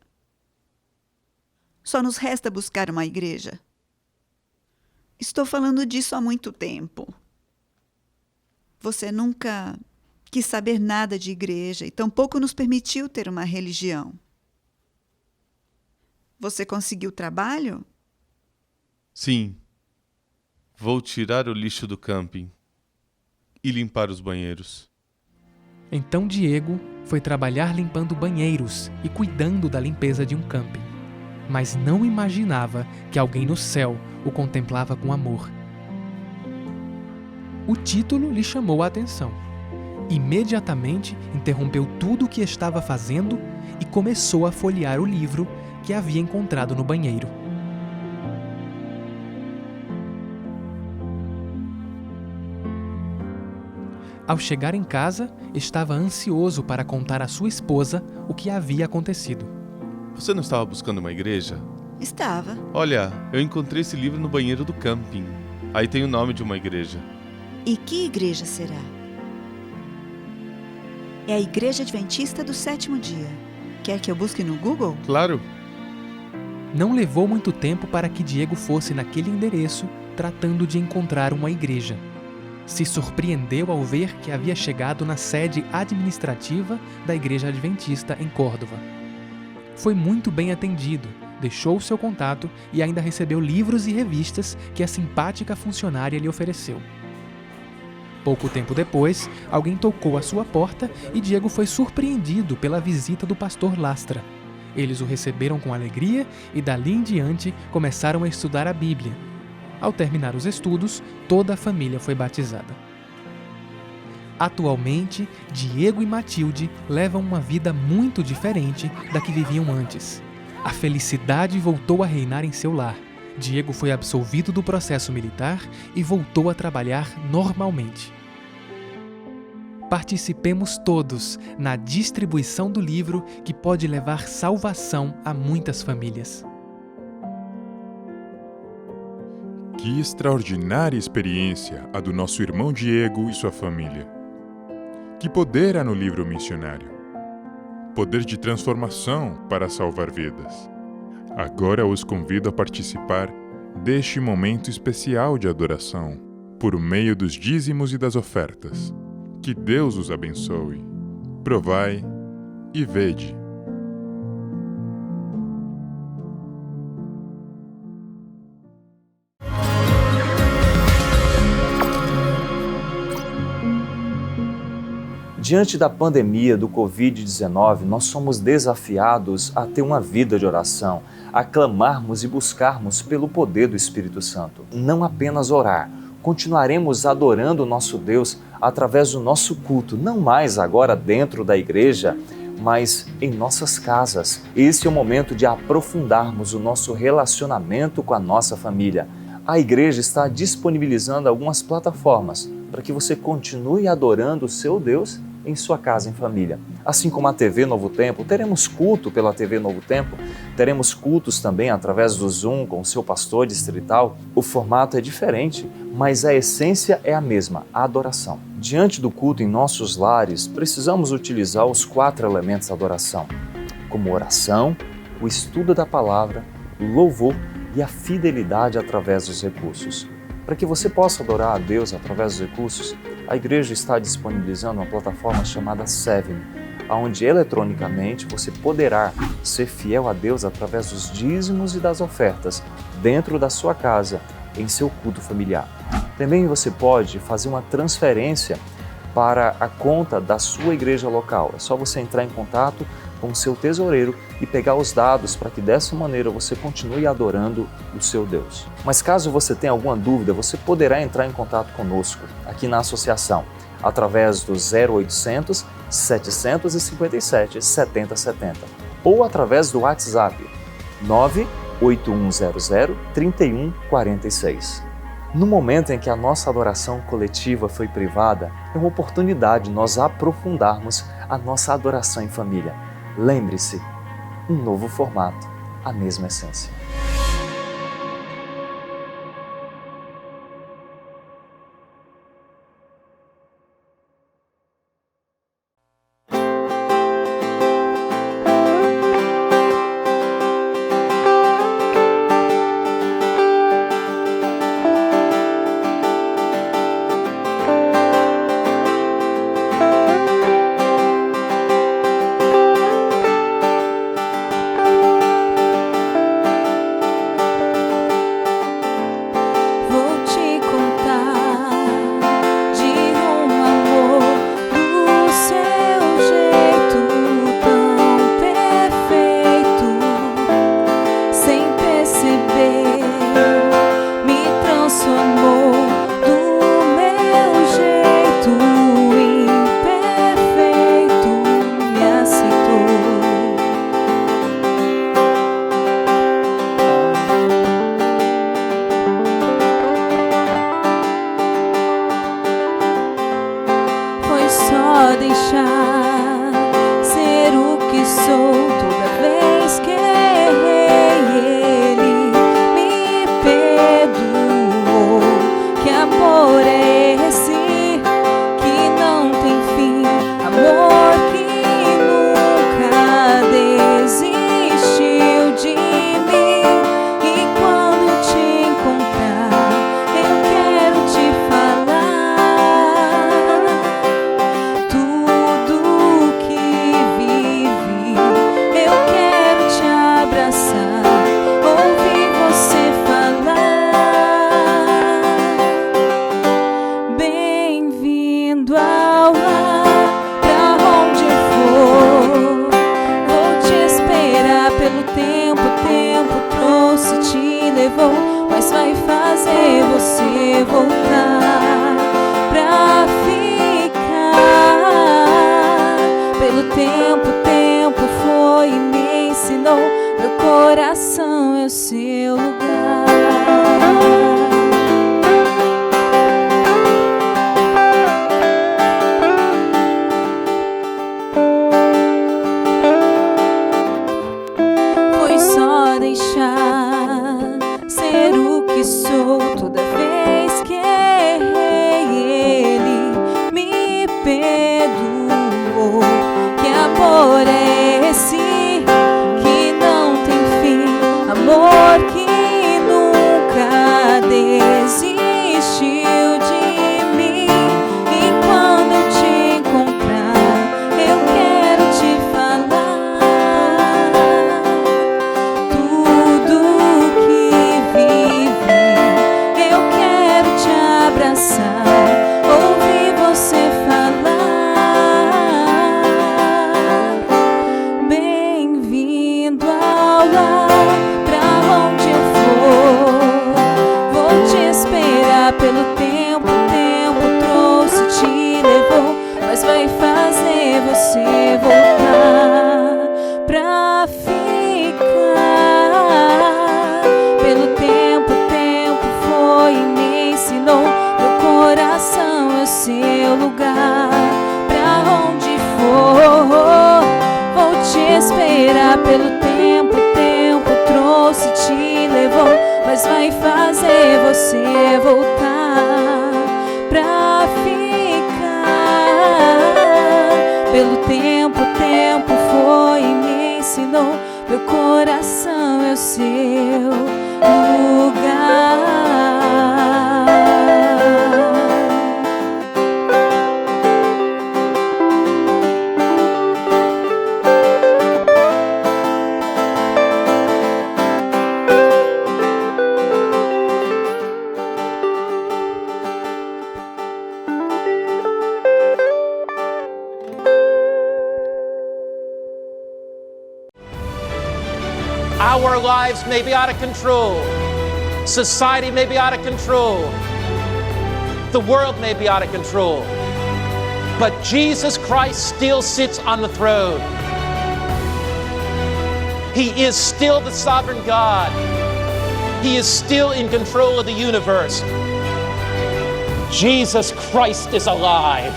Só nos resta buscar uma igreja. Estou falando disso há muito tempo. Você nunca quis saber nada de igreja e tampouco nos permitiu ter uma religião. Você conseguiu trabalho? Sim. Vou tirar o lixo do camping e limpar os banheiros. Então Diego foi trabalhar limpando banheiros e cuidando da limpeza de um camping. Mas não imaginava que alguém no céu o contemplava com amor. O título lhe chamou a atenção. Imediatamente interrompeu tudo o que estava fazendo e começou a folhear o livro que havia encontrado no banheiro. Ao chegar em casa, estava ansioso para contar à sua esposa o que havia acontecido. Você não estava buscando uma igreja? Estava. Olha, eu encontrei esse livro no banheiro do camping. Aí tem o nome de uma igreja. E que igreja será? É a Igreja Adventista do Sétimo Dia. Quer que eu busque no Google? Claro. Não levou muito tempo para que Diego fosse naquele endereço tratando de encontrar uma igreja. Se surpreendeu ao ver que havia chegado na sede administrativa da Igreja Adventista em Córdoba. Foi muito bem atendido, deixou o seu contato e ainda recebeu livros e revistas que a simpática funcionária lhe ofereceu. Pouco tempo depois, alguém tocou à sua porta e Diego foi surpreendido pela visita do pastor Lastra. Eles o receberam com alegria e dali em diante começaram a estudar a Bíblia. Ao terminar os estudos, toda a família foi batizada. Atualmente, Diego e Matilde levam uma vida muito diferente da que viviam antes. A felicidade voltou a reinar em seu lar. Diego foi absolvido do processo militar e voltou a trabalhar normalmente. Participemos todos na distribuição do livro que pode levar salvação a muitas famílias. Que extraordinária experiência a do nosso irmão Diego e sua família. Que poder há no livro missionário. Poder de transformação para salvar vidas. Agora os convido a participar deste momento especial de adoração, por meio dos dízimos e das ofertas. Que Deus os abençoe. Provai e vede. Diante da pandemia do Covid-19, nós somos desafiados a ter uma vida de oração, a clamarmos e buscarmos pelo poder do Espírito Santo. Não apenas orar, continuaremos adorando o nosso Deus através do nosso culto, não mais agora dentro da igreja, mas em nossas casas. Esse é o momento de aprofundarmos o nosso relacionamento com a nossa família. A igreja está disponibilizando algumas plataformas para que você continue adorando o seu Deus em sua casa, em família. Assim como a TV Novo Tempo, teremos culto pela TV Novo Tempo, teremos cultos também através do Zoom com o seu pastor distrital. O formato é diferente, mas a essência é a mesma, a adoração. Diante do culto em nossos lares, precisamos utilizar os 4 elementos da adoração, como oração, o estudo da palavra, o louvor e a fidelidade através dos recursos. Para que você possa adorar a Deus através dos recursos, a igreja está disponibilizando uma plataforma chamada Seven, onde eletronicamente você poderá ser fiel a Deus através dos dízimos e das ofertas dentro da sua casa, em seu culto familiar. Também você pode fazer uma transferência para a conta da sua igreja local. É só você entrar em contato com o seu tesoureiro e pegar os dados para que dessa maneira você continue adorando o seu Deus. Mas caso você tenha alguma dúvida, você poderá entrar em contato conosco aqui na associação através do 0800 757 7070 ou através do WhatsApp 98100 3146. No momento em que a nossa adoração coletiva foi privada, é uma oportunidade de nós aprofundarmos a nossa adoração em família. Lembre-se, um novo formato, a mesma essência. sou, toda vez que errei, Ele me perdoou. Que amor é esse que não tem fim? Amor que nunca desistiu de mim. E quando te encontrar, eu quero te falar tudo que vivi. Eu quero te abraçar, ouvir você falar. Bem-vindo ao lar, pra onde eu for, vou te esperar pelo tempo. O tempo trouxe, te levou, mas vai fazer você voltar pra ficar. Pelo tempo, o tempo foi e me ensinou, meu coração é o seu lugar. Foi só deixar ser o que sou, toda vez que errei, Ele me perdoou. Que amor é esse que não tem fim? Amor que nunca desistiu de mim. E quando eu te encontrar, eu quero te falar tudo que vivi. Eu quero te abraçar, ouvir você falar. Bem-vindo ao lar, pra onde eu for, vou te esperar pelo tempo. O tempo trouxe, te levou, mas vai fazer você voltar pra ficar. Pelo tempo, o tempo foi e me ensinou, meu coração é o seu lugar. Pra onde for, vou te esperar pelo tempo. O tempo trouxe, te levou, mas vai fazer você voltar pra ficar. Pelo tempo, o tempo foi e me ensinou, meu coração é o seu lugar. Our lives may be out of control. Society may be out of control. The world may be out of control. But Jesus Christ still sits on the throne. He is still the sovereign God. He is still in control of the universe. Jesus Christ is alive.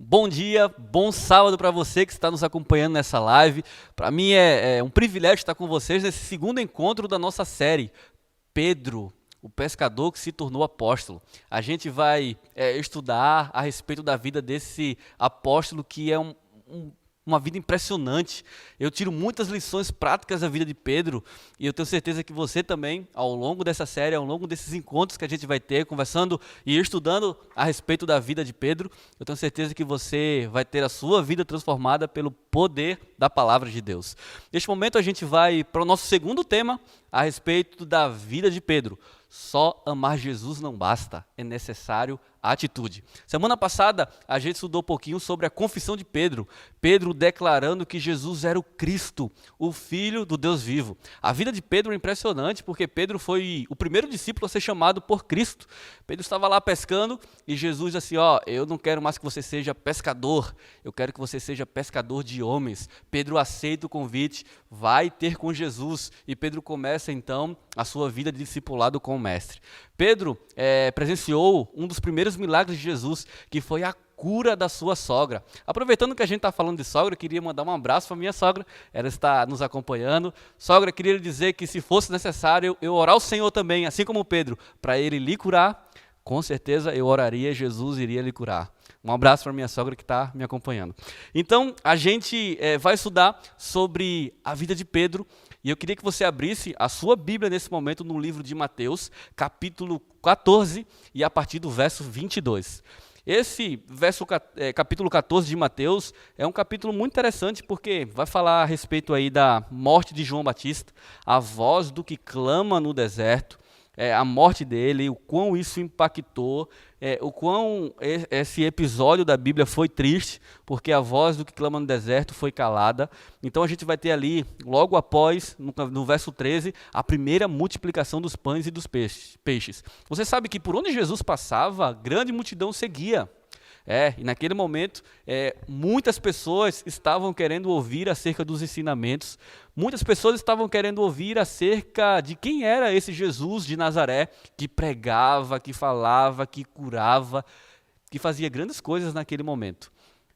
Bom dia, bom sábado para você que está nos acompanhando nessa live. Para mim é um privilégio estar com vocês nesse segundo encontro da nossa série, Pedro, o pescador que se tornou apóstolo. A gente vai estudar a respeito da vida desse apóstolo que é uma vida impressionante. Eu tiro muitas lições práticas da vida de Pedro e eu tenho certeza que você também, ao longo dessa série, ao longo desses encontros que a gente vai ter, conversando e estudando a respeito da vida de Pedro, eu tenho certeza que você vai ter a sua vida transformada pelo poder da palavra de Deus. Neste momento a gente vai para o nosso segundo tema a respeito da vida de Pedro. Só amar Jesus não basta, é necessário atitude. Semana passada a gente estudou um pouquinho sobre a confissão de Pedro. Pedro declarando que Jesus era o Cristo, o Filho do Deus vivo. A vida de Pedro é impressionante porque Pedro foi o primeiro discípulo a ser chamado por Cristo. Pedro estava lá pescando e Jesus disse assim, eu não quero mais que você seja pescador, eu quero que você seja pescador de homens. Pedro aceita o convite, vai ter com Jesus e Pedro começa então a sua vida de discipulado com o Mestre. Pedro presenciou um dos primeiros milagres de Jesus, que foi a cura da sua sogra. Aproveitando que a gente está falando de sogra, eu queria mandar um abraço para minha sogra, ela está nos acompanhando. Sogra, queria lhe dizer que se fosse necessário eu orar ao Senhor também, assim como Pedro, para Ele lhe curar, com certeza eu oraria, Jesus iria lhe curar. Um abraço para minha sogra que está me acompanhando. Então, a gente vai estudar sobre a vida de Pedro, e eu queria que você abrisse a sua Bíblia nesse momento no livro de Mateus, capítulo 14, e a partir do verso 22. Esse capítulo 14 de Mateus é um capítulo muito interessante porque vai falar a respeito aí da morte de João Batista, a voz do que clama no deserto, a morte dele, o quão isso impactou, o quão esse episódio da Bíblia foi triste, porque a voz do que clama no deserto foi calada. Então a gente vai ter ali, logo após, no verso 13, a primeira multiplicação dos pães e dos peixes. Você sabe que por onde Jesus passava, grande multidão seguia. E naquele momento, muitas pessoas estavam querendo ouvir acerca dos ensinamentos, muitas pessoas estavam querendo ouvir acerca de quem era esse Jesus de Nazaré, que pregava, que falava, que curava, que fazia grandes coisas naquele momento.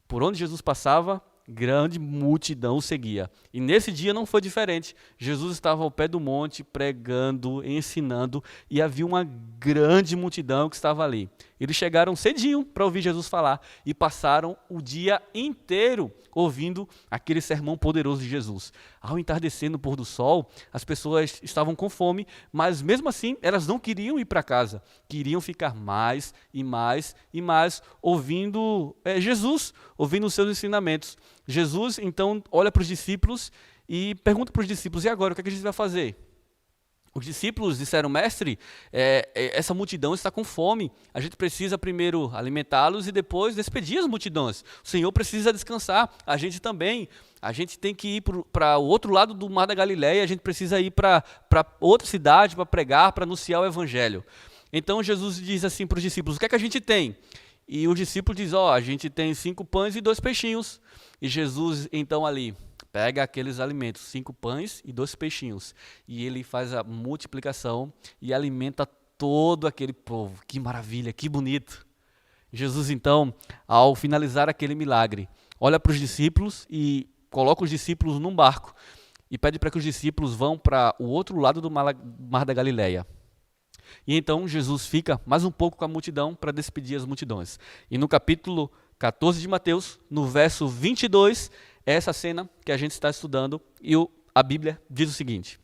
Por onde Jesus passava, grande multidão o seguia. E nesse dia não foi diferente. Jesus estava ao pé do monte, pregando, ensinando, e havia uma grande multidão que estava ali. Eles chegaram cedinho para ouvir Jesus falar e passaram o dia inteiro ouvindo aquele sermão poderoso de Jesus. Ao entardecer no pôr do sol, as pessoas estavam com fome, mas mesmo assim elas não queriam ir para casa, queriam ficar mais e mais e mais ouvindo Jesus, ouvindo os seus ensinamentos. Jesus então olha para os discípulos e pergunta para os discípulos: e agora, o que a gente vai fazer? Os discípulos disseram: mestre, essa multidão está com fome, a gente precisa primeiro alimentá-los e depois despedir as multidões. O Senhor precisa descansar, a gente também. A gente tem que ir para o outro lado do Mar da Galileia, a gente precisa ir para outra cidade para pregar, para anunciar o Evangelho. Então Jesus diz assim para os discípulos: o que é que a gente tem? E os discípulos dizem: a gente tem 5 pães e 2 peixinhos. E Jesus então ali pega aqueles alimentos, 5 pães e 2 peixinhos, e ele faz a multiplicação e alimenta todo aquele povo. Que maravilha, que bonito. Jesus então, ao finalizar aquele milagre, olha para os discípulos e coloca os discípulos num barco e pede para que os discípulos vão para o outro lado do Mar da Galileia. E então Jesus fica mais um pouco com a multidão para despedir as multidões. E no capítulo 14 de Mateus, no verso 22, é essa cena que a gente está estudando, e a Bíblia diz o seguinte: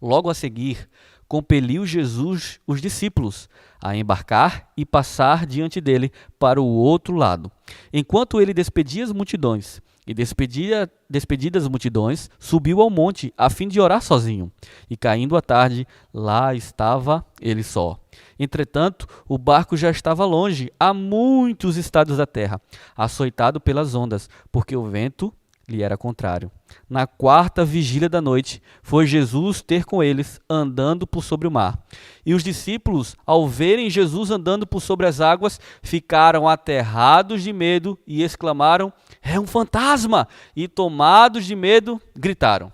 logo a seguir, compeliu Jesus os discípulos a embarcar e passar diante dele para o outro lado. Enquanto ele despedia as multidões, e despedidas as multidões, subiu ao monte a fim de orar sozinho. E caindo a tarde, lá estava ele só. Entretanto, o barco já estava longe, a muitos estados da terra, açoitado pelas ondas, porque o vento lhe era contrário. Na 4ª vigília da noite, foi Jesus ter com eles, andando por sobre o mar. E os discípulos, ao verem Jesus andando por sobre as águas, ficaram aterrados de medo e exclamaram: é um fantasma! E tomados de medo, gritaram.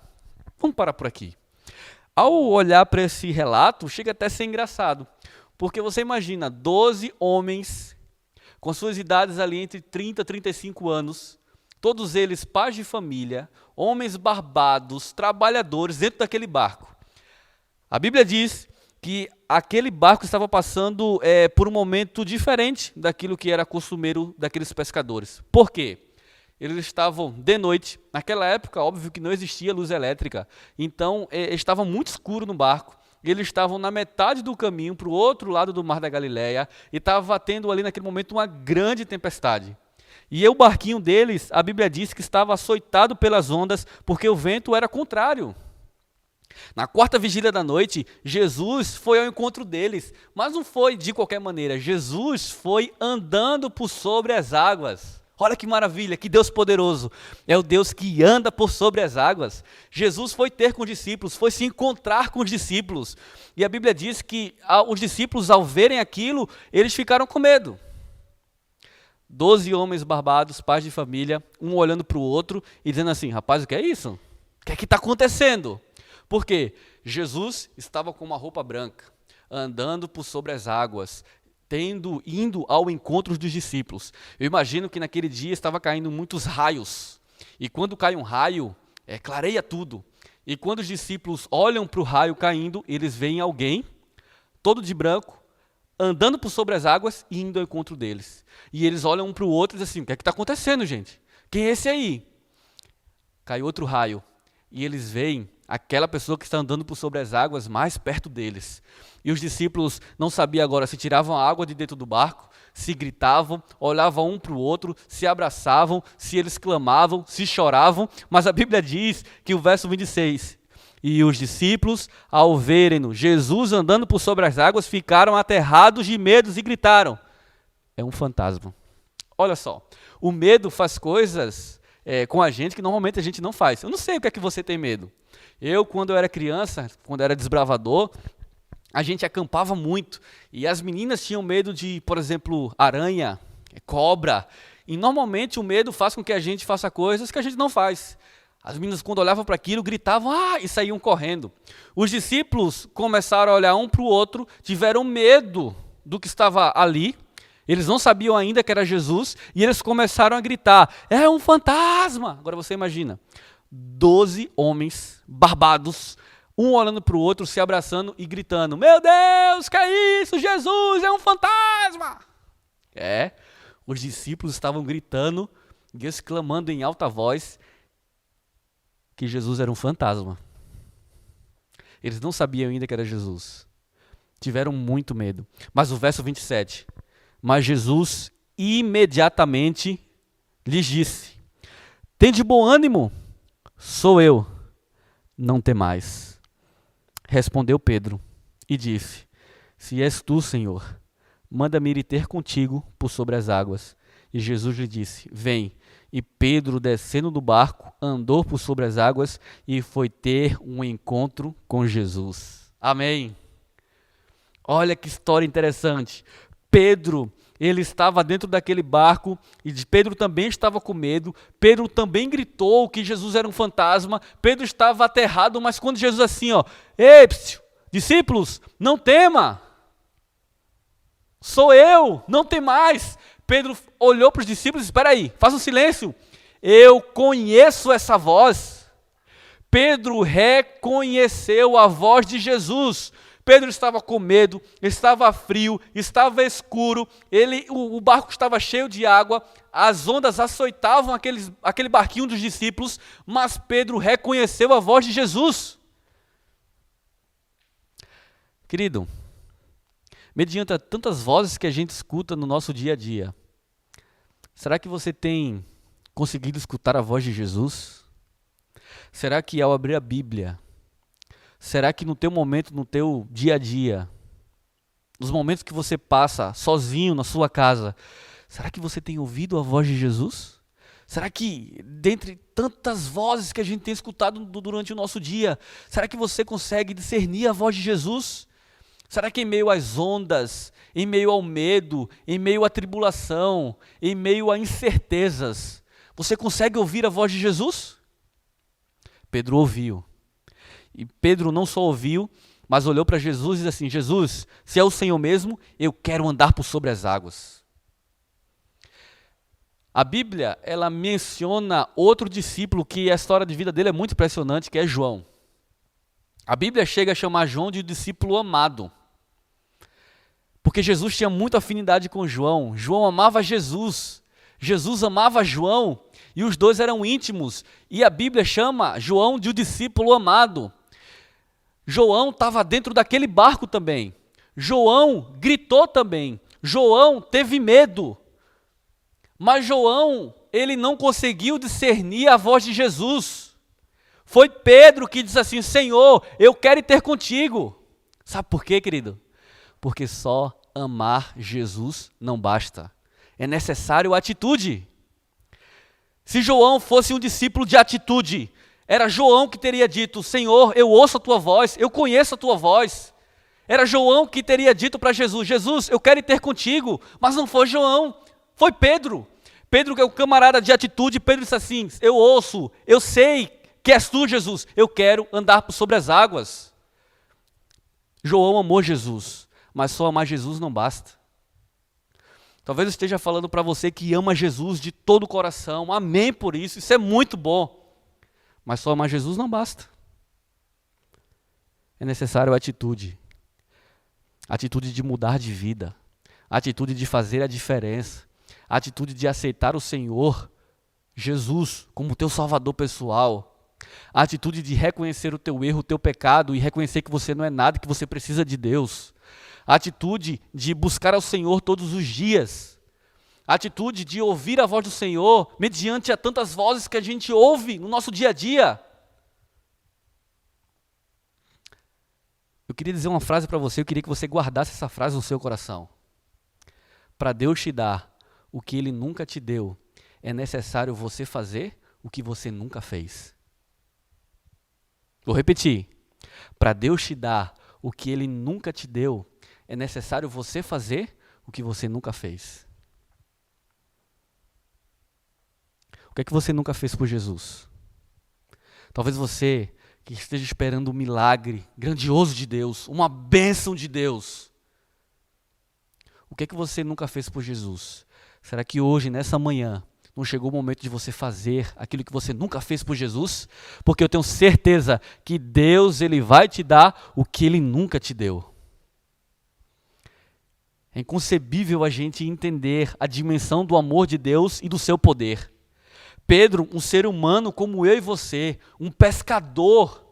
Vamos parar por aqui. Ao olhar para esse relato, chega até a ser engraçado, porque você imagina 12 homens com suas idades ali entre 30 e 35 anos, todos eles pais de família, homens barbados, trabalhadores dentro daquele barco. A Bíblia diz que aquele barco estava passando por um momento diferente daquilo que era costumeiro daqueles pescadores. Por quê? Eles estavam de noite. Naquela época, óbvio que não existia luz elétrica. Então, estava muito escuro no barco. Eles estavam na metade do caminho para o outro lado do Mar da Galileia e estava tendo ali naquele momento uma grande tempestade. E o barquinho deles, a Bíblia diz que estava açoitado pelas ondas, porque o vento era contrário. Na 4ª vigília da noite, Jesus foi ao encontro deles, mas não foi de qualquer maneira. Jesus foi andando por sobre as águas. Olha que maravilha, que Deus poderoso. É o Deus que anda por sobre as águas. Jesus foi ter com os discípulos, foi se encontrar com os discípulos. E a Bíblia diz que os discípulos, ao verem aquilo, eles ficaram com medo. 12 homens barbados, pais de família, um olhando para o outro e dizendo assim: rapaz, o que é isso? O que é que está acontecendo? Por quê? Jesus estava com uma roupa branca, andando por sobre as águas, indo ao encontro dos discípulos. Eu imagino que naquele dia estava caindo muitos raios. E quando cai um raio, clareia tudo. E quando os discípulos olham para o raio caindo, eles veem alguém, todo de branco, andando por sobre as águas e indo ao encontro deles. E eles olham um para o outro e dizem assim, o que é que está acontecendo, gente? Quem é esse aí? Cai outro raio. E eles veem aquela pessoa que está andando por sobre as águas mais perto deles. E os discípulos não sabiam agora se tiravam a água de dentro do barco, se gritavam, olhavam um para o outro, se abraçavam, se eles clamavam, se choravam. Mas a Bíblia diz que o verso 26... E os discípulos, ao verem-no, Jesus andando por sobre as águas, ficaram aterrados de medo e gritaram, é um fantasma. Olha só, o medo faz coisas com a gente que normalmente a gente não faz. Eu não sei o que é que você tem medo. Eu, quando eu era criança, quando eu era desbravador, a gente acampava muito. E as meninas tinham medo de, por exemplo, aranha, cobra. E normalmente o medo faz com que a gente faça coisas que a gente não faz. As meninas, quando olhavam para aquilo, gritavam, e saíam correndo. Os discípulos começaram a olhar um para o outro, tiveram medo do que estava ali. Eles não sabiam ainda que era Jesus, e eles começaram a gritar, é um fantasma! Agora você imagina, 12 homens barbados, um olhando para o outro, se abraçando e gritando, meu Deus, que é isso? Jesus é um fantasma! Os discípulos estavam gritando e exclamando em alta voz, que Jesus era um fantasma. Eles não sabiam ainda que era Jesus. Tiveram muito medo. Mas o verso 27. Mas Jesus imediatamente lhes disse, tende bom ânimo, sou eu, não temais. Respondeu Pedro e disse, se és tu, Senhor, manda-me ir ter contigo por sobre as águas. E Jesus lhe disse, vem. E Pedro, descendo do barco, andou por sobre as águas e foi ter um encontro com Jesus. Amém. Olha que história interessante. Pedro, ele estava dentro daquele barco e Pedro também estava com medo. Pedro também gritou que Jesus era um fantasma. Pedro estava aterrado, mas quando Jesus assim, ei, discípulos, não tema. Sou eu, não temais. Pedro olhou para os discípulos e disse, espera aí, faz um silêncio. Eu conheço essa voz. Pedro reconheceu a voz de Jesus. Pedro estava com medo, estava frio, estava escuro, o barco estava cheio de água, as ondas açoitavam aquele barquinho dos discípulos, mas Pedro reconheceu a voz de Jesus. Querido, mediante tantas vozes que a gente escuta no nosso dia a dia, será que você tem conseguido escutar a voz de Jesus? Será que ao abrir a Bíblia, será que no teu momento, no teu dia a dia, nos momentos que você passa sozinho na sua casa, será que você tem ouvido a voz de Jesus? Será que, dentre tantas vozes que a gente tem escutado durante o nosso dia, será que você consegue discernir a voz de Jesus? Será que em meio às ondas, em meio ao medo, em meio à tribulação, em meio a incertezas, você consegue ouvir a voz de Jesus? Pedro ouviu. E Pedro não só ouviu, mas olhou para Jesus e disse assim, Jesus, se é o Senhor mesmo, eu quero andar por sobre as águas. A Bíblia, ela menciona outro discípulo que a história de vida dele é muito impressionante, que é João. A Bíblia chega a chamar João de discípulo amado. Porque Jesus tinha muita afinidade com João. João amava Jesus. Jesus amava João. E os dois eram íntimos. E a Bíblia chama João de um discípulo amado. João estava dentro daquele barco também. João gritou também. João teve medo. Mas João, ele não conseguiu discernir a voz de Jesus. Foi Pedro que disse assim, Senhor, eu quero ir ter contigo. Sabe por quê, querido? Porque só amar Jesus não basta. É necessário atitude. Se João fosse um discípulo de atitude, era João que teria dito, Senhor, eu ouço a tua voz, eu conheço a tua voz. Era João que teria dito para Jesus, Jesus, eu quero ir ter contigo. Mas não foi João, foi Pedro. Pedro, que é o camarada de atitude, Pedro disse assim, eu ouço, eu sei que és tu, Jesus, eu quero andar por sobre as águas. João amou Jesus, mas só amar Jesus não basta. Talvez eu esteja falando para você que ama Jesus de todo o coração, amém por isso, isso é muito bom. Mas só amar Jesus não basta. É necessário atitude. Atitude de mudar de vida. Atitude de fazer a diferença. Atitude de aceitar o Senhor, Jesus, como teu Salvador pessoal. Atitude de reconhecer o teu erro, o teu pecado e reconhecer que você não é nada, que você precisa de Deus. Atitude de buscar ao Senhor todos os dias. Atitude de ouvir a voz do Senhor mediante a tantas vozes que a gente ouve no nosso dia a dia. Eu queria dizer uma frase para você, eu queria que você guardasse essa frase no seu coração. Para Deus te dar o que Ele nunca te deu, é necessário você fazer o que você nunca fez. Vou repetir. Para Deus te dar o que Ele nunca te deu, é necessário você fazer o que você nunca fez. O que é que você nunca fez por Jesus? Talvez você que esteja esperando um milagre grandioso de Deus, uma bênção de Deus. O que é que você nunca fez por Jesus? Será que hoje, nessa manhã, não chegou o momento de você fazer aquilo que você nunca fez por Jesus? Porque eu tenho certeza que Deus, Ele vai te dar o que Ele nunca te deu. É inconcebível a gente entender a dimensão do amor de Deus e do seu poder. Pedro, um ser humano como eu e você, um pescador.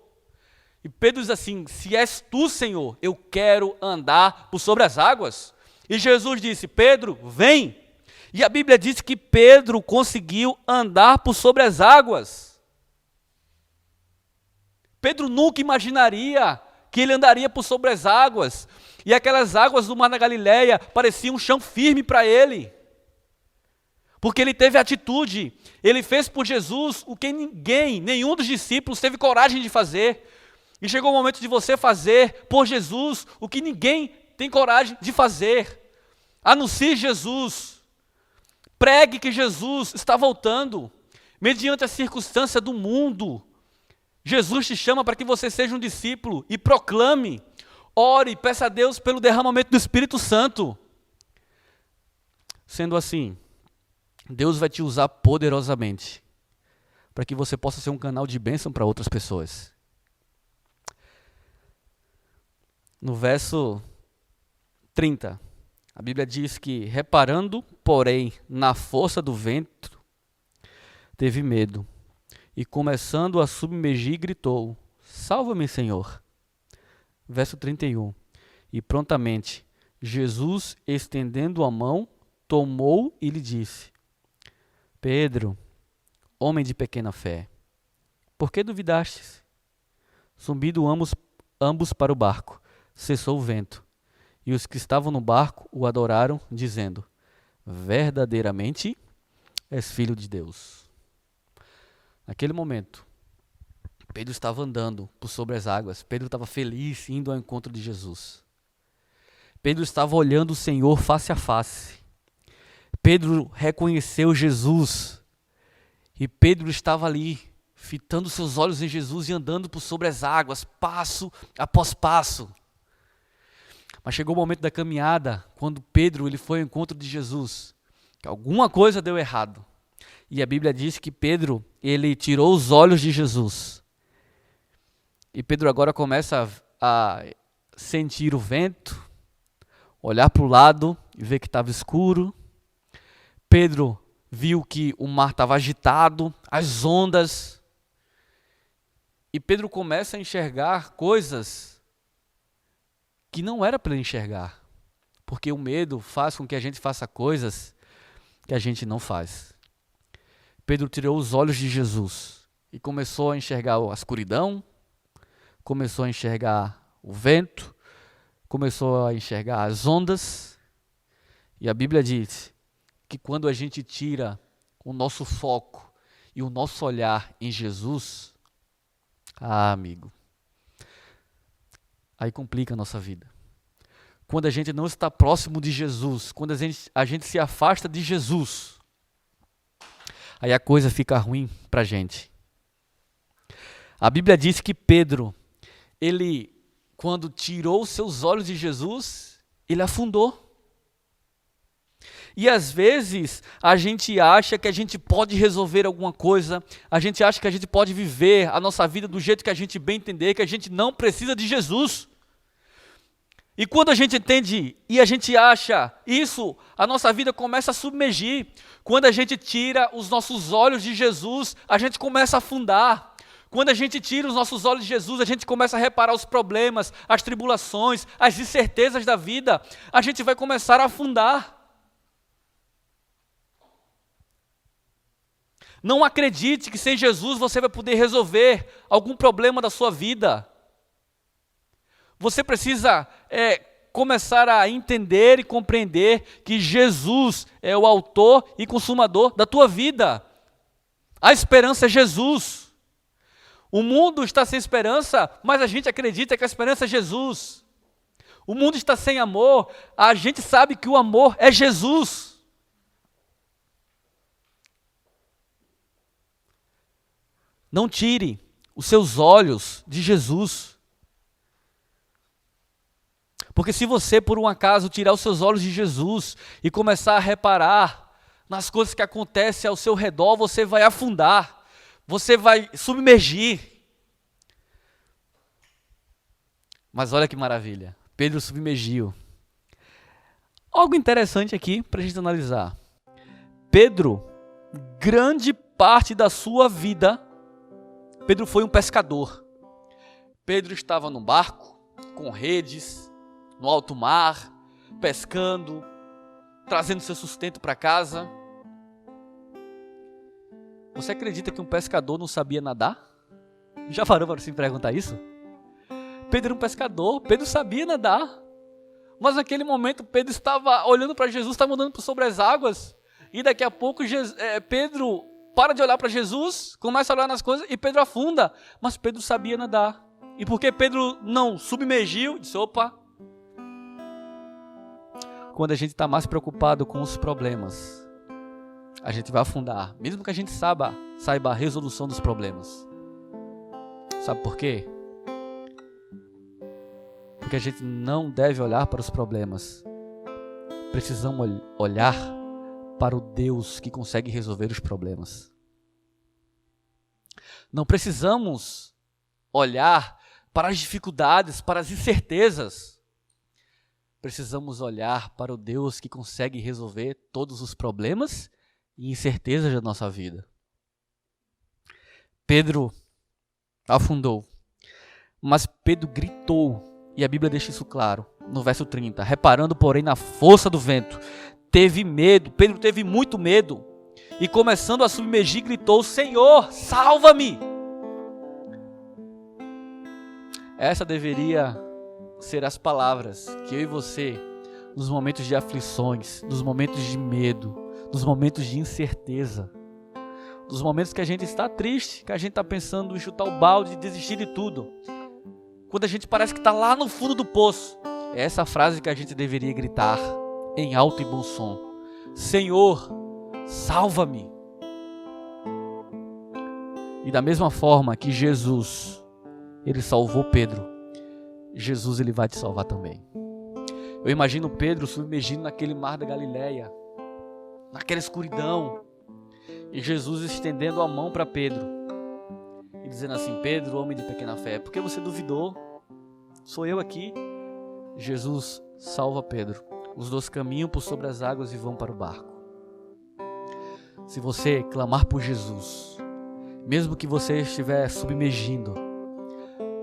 E Pedro diz assim, se és tu, Senhor, eu quero andar por sobre as águas. E Jesus disse, Pedro, vem. E a Bíblia diz que Pedro conseguiu andar por sobre as águas. Pedro nunca imaginaria que ele andaria por sobre as águas. E aquelas águas do mar da Galileia pareciam um chão firme para ele. Porque ele teve atitude, ele fez por Jesus o que nenhum dos discípulos teve coragem de fazer. E chegou o momento de você fazer por Jesus o que ninguém tem coragem de fazer. Anuncie Jesus, pregue que Jesus está voltando, mediante a circunstância do mundo. Jesus te chama para que você seja um discípulo e proclame, ore, peça a Deus pelo derramamento do Espírito Santo. Sendo assim, Deus vai te usar poderosamente para que você possa ser um canal de bênção para outras pessoas. No verso 30, a Bíblia diz que, reparando, porém, na força do vento, teve medo e, começando a submergir, gritou, salva-me, Senhor. Verso 31, e prontamente, Jesus, estendendo a mão, tomou e lhe disse, Pedro, homem de pequena fé, por que duvidastes? Subindo ambos para o barco, cessou o vento, e os que estavam no barco o adoraram, dizendo, verdadeiramente és filho de Deus. Naquele momento, Pedro estava andando por sobre as águas, Pedro estava feliz indo ao encontro de Jesus. Pedro estava olhando o Senhor face a face. Pedro reconheceu Jesus e Pedro estava ali, fitando seus olhos em Jesus e andando por sobre as águas, passo após passo. Mas chegou o momento da caminhada, quando Pedro ele foi ao encontro de Jesus, que alguma coisa deu errado. E a Bíblia diz que Pedro ele tirou os olhos de Jesus. E Pedro agora começa a sentir o vento, olhar para o lado e ver que estava escuro. Pedro viu que o mar estava agitado, as ondas. E Pedro começa a enxergar coisas que não era para ele enxergar. Porque o medo faz com que a gente faça coisas que a gente não faz. Pedro tirou os olhos de Jesus e começou a enxergar a escuridão, começou a enxergar o vento, começou a enxergar as ondas. E a Bíblia diz que quando a gente tira o nosso foco e o nosso olhar em Jesus, amigo, aí complica a nossa vida. Quando a gente não está próximo de Jesus, quando a gente se afasta de Jesus, aí a coisa fica ruim para a gente. A Bíblia diz que Pedro, ele quando tirou seus olhos de Jesus, ele afundou. E às vezes a gente acha que a gente pode resolver alguma coisa, a gente acha que a gente pode viver a nossa vida do jeito que a gente bem entender, que a gente não precisa de Jesus. E quando a gente entende e a gente acha isso, a nossa vida começa a submergir. Quando a gente tira os nossos olhos de Jesus, a gente começa a afundar. Quando a gente tira os nossos olhos de Jesus, a gente começa a reparar os problemas, as tribulações, as incertezas da vida. A gente vai começar a afundar. Não acredite que sem Jesus você vai poder resolver algum problema da sua vida. Você precisa começar a entender e compreender que Jesus é o autor e consumador da tua vida. A esperança é Jesus. O mundo está sem esperança, mas a gente acredita que a esperança é Jesus. O mundo está sem amor, a gente sabe que o amor é Jesus. Não tire os seus olhos de Jesus. Porque se você, por um acaso, tirar os seus olhos de Jesus e começar a reparar nas coisas que acontecem ao seu redor, você vai afundar, você vai submergir. Mas olha que maravilha, Pedro submergiu. Algo interessante aqui para a gente analisar. Pedro, grande parte da sua vida, Pedro foi um pescador. Pedro estava num barco, com redes, no alto mar, pescando, trazendo seu sustento para casa. Você acredita que um pescador não sabia nadar? Já parou para se perguntar isso? Pedro era um pescador, Pedro sabia nadar. Mas naquele momento Pedro estava olhando para Jesus, estava andando por sobre as águas. E daqui a pouco Pedro para de olhar para Jesus, começa a olhar nas coisas e Pedro afunda. Mas Pedro sabia nadar. E porque Pedro não submergiu, disse, opa. Quando a gente está mais preocupado com os problemas, a gente vai afundar. Mesmo que a gente saiba a resolução dos problemas. Sabe por quê? Porque a gente não deve olhar para os problemas. Precisamos olhar para o Deus que consegue resolver os problemas. Não precisamos olhar para as dificuldades, para as incertezas. Precisamos olhar para o Deus que consegue resolver todos os problemas e incertezas da nossa vida. Pedro afundou, mas Pedro gritou, e a Bíblia deixa isso claro, no verso 30, reparando, porém, na força do vento, teve medo, Pedro teve muito medo, e começando a submergir, gritou, Senhor, salva-me! Essa deveria ser as palavras que eu e você, nos momentos de aflições, nos momentos de medo, nos momentos de incerteza, nos momentos que a gente está triste, que a gente está pensando em chutar o balde e desistir de tudo, quando a gente parece que está lá no fundo do poço, é essa frase que a gente deveria gritar em alto e bom som: Senhor, salva-me! E da mesma forma que Jesus, ele salvou Pedro, Jesus, ele vai te salvar também. Eu imagino Pedro submergindo naquele mar da Galileia, naquela escuridão, e Jesus estendendo a mão para Pedro e dizendo assim: Pedro, homem de pequena fé, por que você duvidou? Sou eu aqui. Jesus salva Pedro. Os dois caminham por sobre as águas e vão para o barco. Se você clamar por Jesus, mesmo que você estiver submergindo,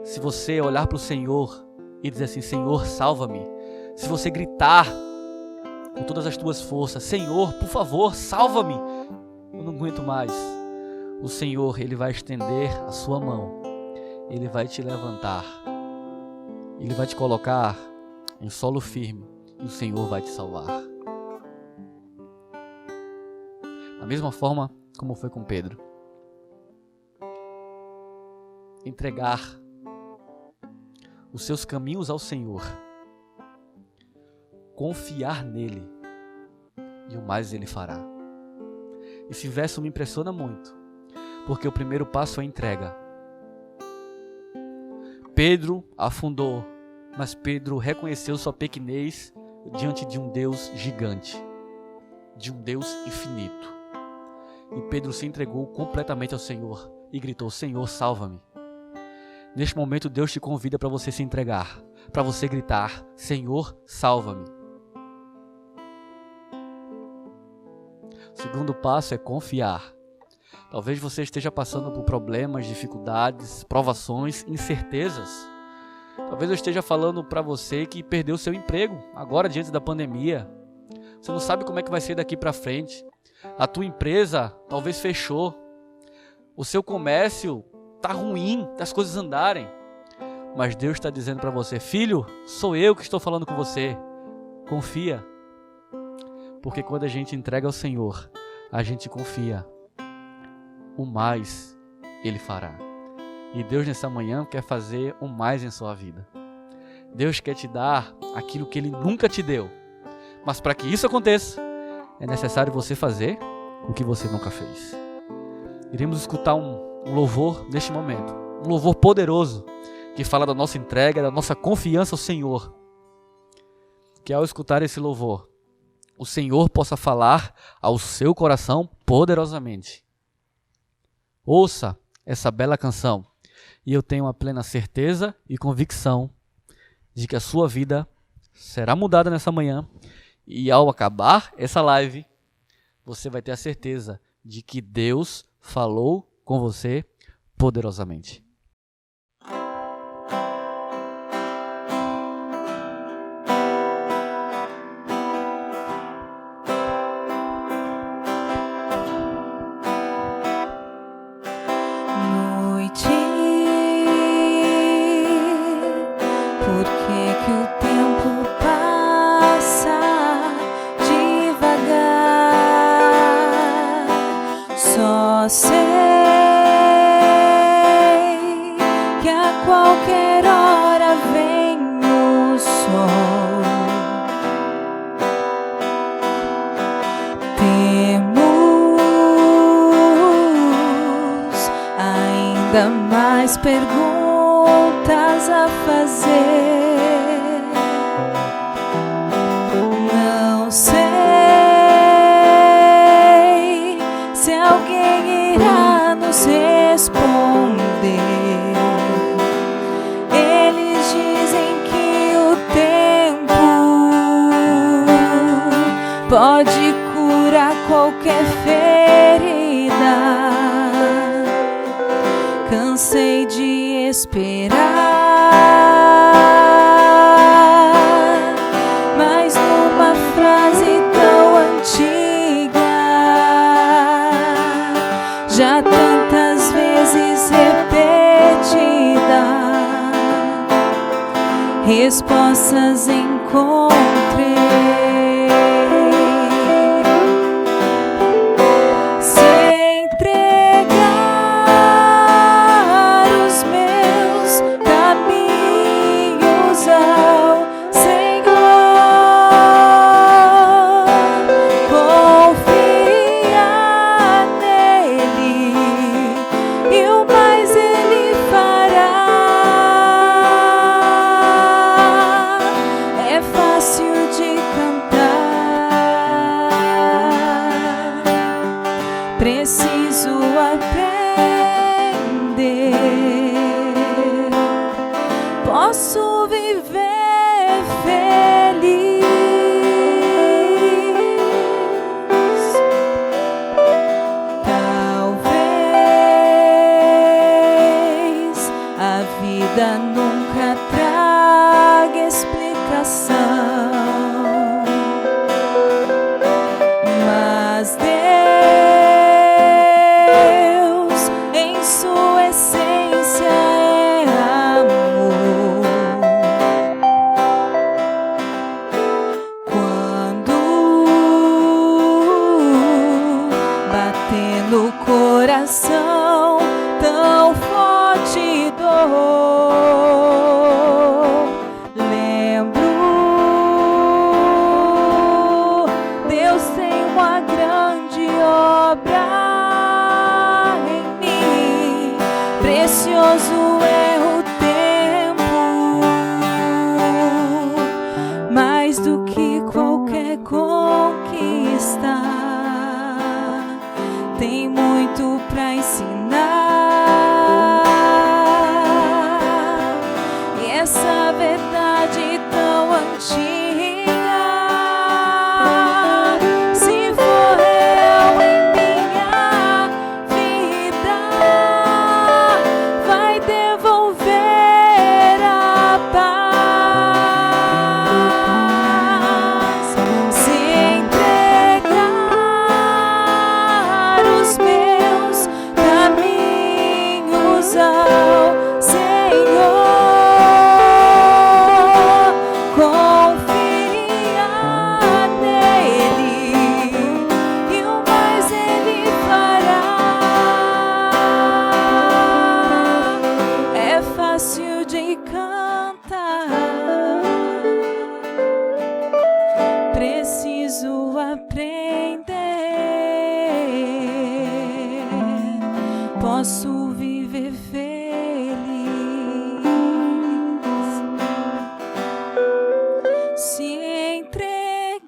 se você olhar para o Senhor e dizer assim: Senhor, salva-me. Se você gritar com todas as tuas forças: Senhor, por favor, salva-me. Eu não aguento mais. O Senhor, ele vai estender a sua mão. Ele vai te levantar. Ele vai te colocar em solo firme. E o Senhor vai te salvar. Da mesma forma como foi com Pedro. Entregar os seus caminhos ao Senhor. Confiar nele. E o mais ele fará. Esse verso me impressiona muito. Porque o primeiro passo é a entrega. Pedro afundou, Mas Pedro reconheceu sua pequenez diante de um Deus gigante, de um Deus infinito. E Pedro se entregou completamente ao Senhor e gritou: Senhor, salva-me. Neste momento, Deus te convida para você se entregar, para você gritar: Senhor, salva-me. O segundo passo é confiar. Talvez você esteja passando por problemas, dificuldades, provações, incertezas. Talvez eu esteja falando para você que perdeu seu emprego agora diante da pandemia. Você não sabe como é que vai ser daqui para frente. A tua empresa talvez fechou. O seu comércio está ruim das coisas andarem. Mas Deus está dizendo para você: filho, sou eu que estou falando com você. Confia. Porque quando a gente entrega ao Senhor, a gente confia. O mais Ele fará. E Deus nessa manhã quer fazer o mais em sua vida. Deus quer te dar aquilo que Ele nunca te deu. Mas para que isso aconteça, é necessário você fazer o que você nunca fez. Iremos escutar um louvor neste momento. Um louvor poderoso que fala da nossa entrega, da nossa confiança ao Senhor. Que ao escutar esse louvor, o Senhor possa falar ao seu coração poderosamente. Ouça essa bela canção e eu tenho a plena certeza e convicção de que a sua vida será mudada nessa manhã e ao acabar essa live, você vai ter a certeza de que Deus falou com você poderosamente. Sei que a qualquer hora vem o sol. Temos ainda mais perguntas a fazer. Não sei se alguém irá nos responder. Eles dizem que o tempo pode curar qualquer ferida. Cansei de esperar, mas numa frase tão antiga, já tantas vezes repetida, respostas encontrei. Se entregar os meus caminhos ao Senhor, confiar nele e o mais Ele fará. É fácil de cantar, preciso aprender. Posso viver feliz. Talvez a vida nunca traga explicação, mas Deus, em sua essência, é amor. Quando bater no coração tão forte dor, lembro de cantar. Preciso aprender. Posso viver feliz se entregar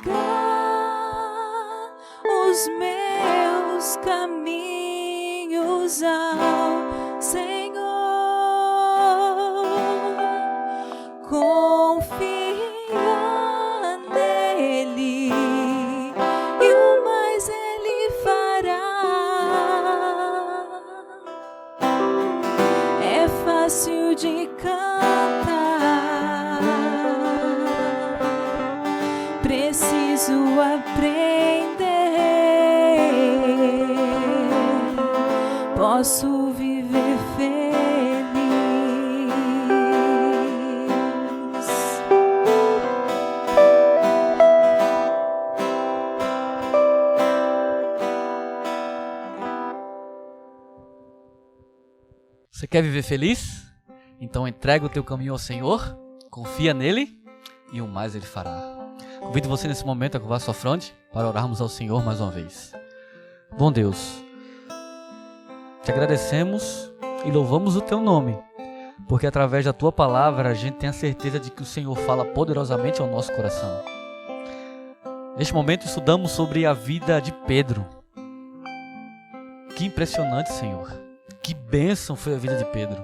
os meus caminhos ao Senhor, confiar nele e o mais ele fará. É fácil de cantar, preciso aprender. Posso viver feliz. Você quer viver feliz? Então entrega o teu caminho ao Senhor, confia nele e o mais ele fará. Convido você nesse momento a curvar sua fronte para orarmos ao Senhor mais uma vez. Bom Deus, te agradecemos e louvamos o teu nome, porque através da tua palavra a gente tem a certeza de que o Senhor fala poderosamente ao nosso coração. Neste momento estudamos sobre a vida de Pedro. Que impressionante, Senhor. Que bênção foi a vida de Pedro.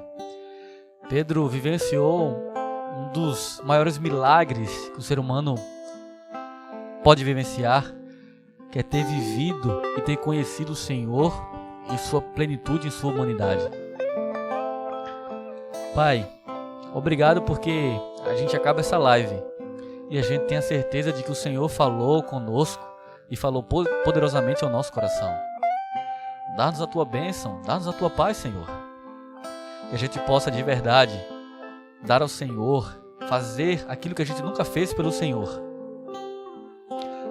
Pedro vivenciou um dos maiores milagres que o ser humano pode vivenciar, que é ter vivido e ter conhecido o Senhor em sua plenitude, em sua humanidade. Pai, obrigado porque a gente acaba essa live e a gente tem a certeza de que o Senhor falou conosco e falou poderosamente ao nosso coração. Dá-nos a tua bênção, dá-nos a tua paz, Senhor. Que a gente possa de verdade dar ao Senhor, fazer aquilo que a gente nunca fez pelo Senhor.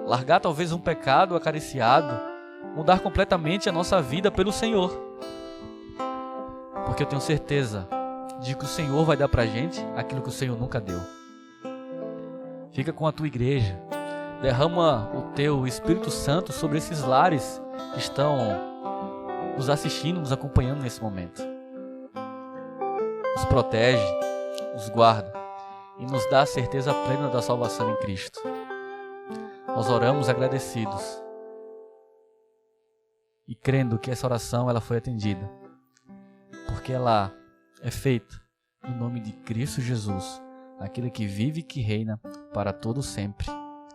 Largar talvez um pecado acariciado, mudar completamente a nossa vida pelo Senhor. Porque eu tenho certeza de que o Senhor vai dar pra gente aquilo que o Senhor nunca deu. Fica com a tua igreja. Derrama o teu Espírito Santo sobre esses lares que estão nos assistindo, nos acompanhando nesse momento. Nos protege, nos guarda e nos dá a certeza plena da salvação em Cristo. Nós oramos agradecidos e crendo que essa oração ela foi atendida, porque ela é feita no nome de Cristo Jesus, aquele que vive e que reina para todo sempre.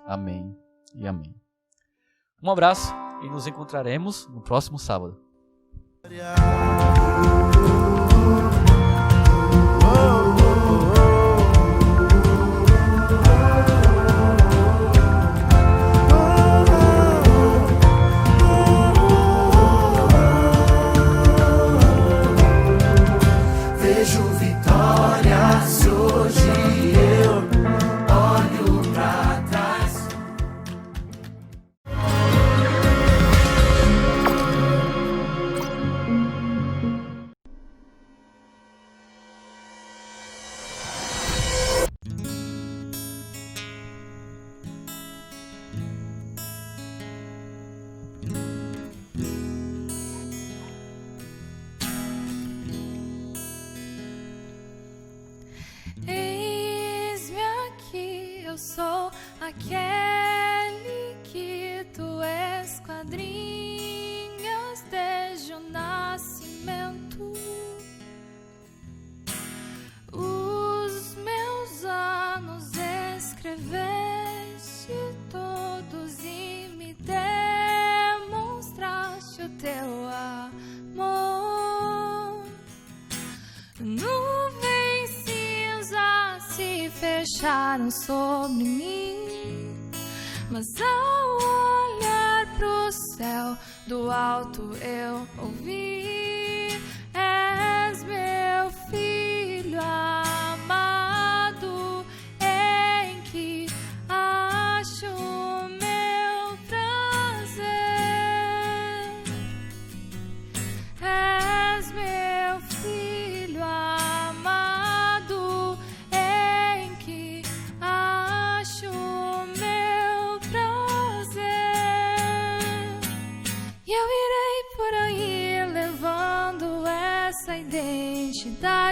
Amém e amém. Um abraço e nos encontraremos no próximo sábado. Vejo vitória se hoje eu olho pra trás. Eis-me aqui, eu sou aquele que tu esquadrinhas desde o nascimento. Os meus anos escreveste todos e me demonstraste o teu amor. Nuvens cinzas se fecharam sobre mim, mas ao olhar pro céu do alto eu ouvi: és meu filho amado, em que acho meu prazer. És meu filho amado,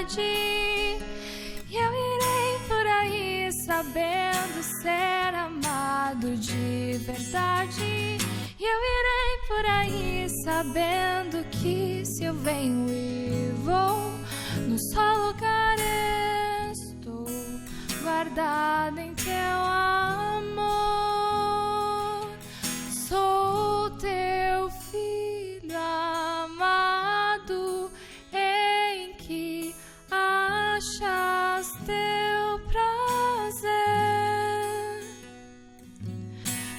verdade. E eu irei por aí sabendo ser amado de verdade. E eu irei por aí sabendo que se eu venho e vou, no só lugar estou guardada em teu amor. Sou teu filho amado, em que achas teu prazer.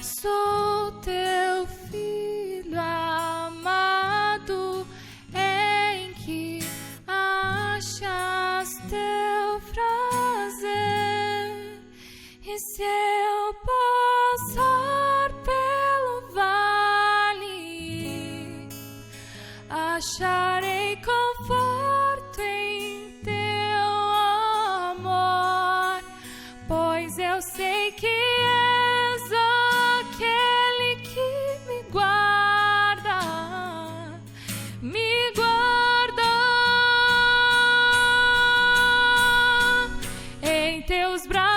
Sou teu filho amado, em que achas teu prazer. E se eu passar pelo vale, acharei conforto em teu amor, pois eu sei que és aquele que me guarda, me guarda em teus braços.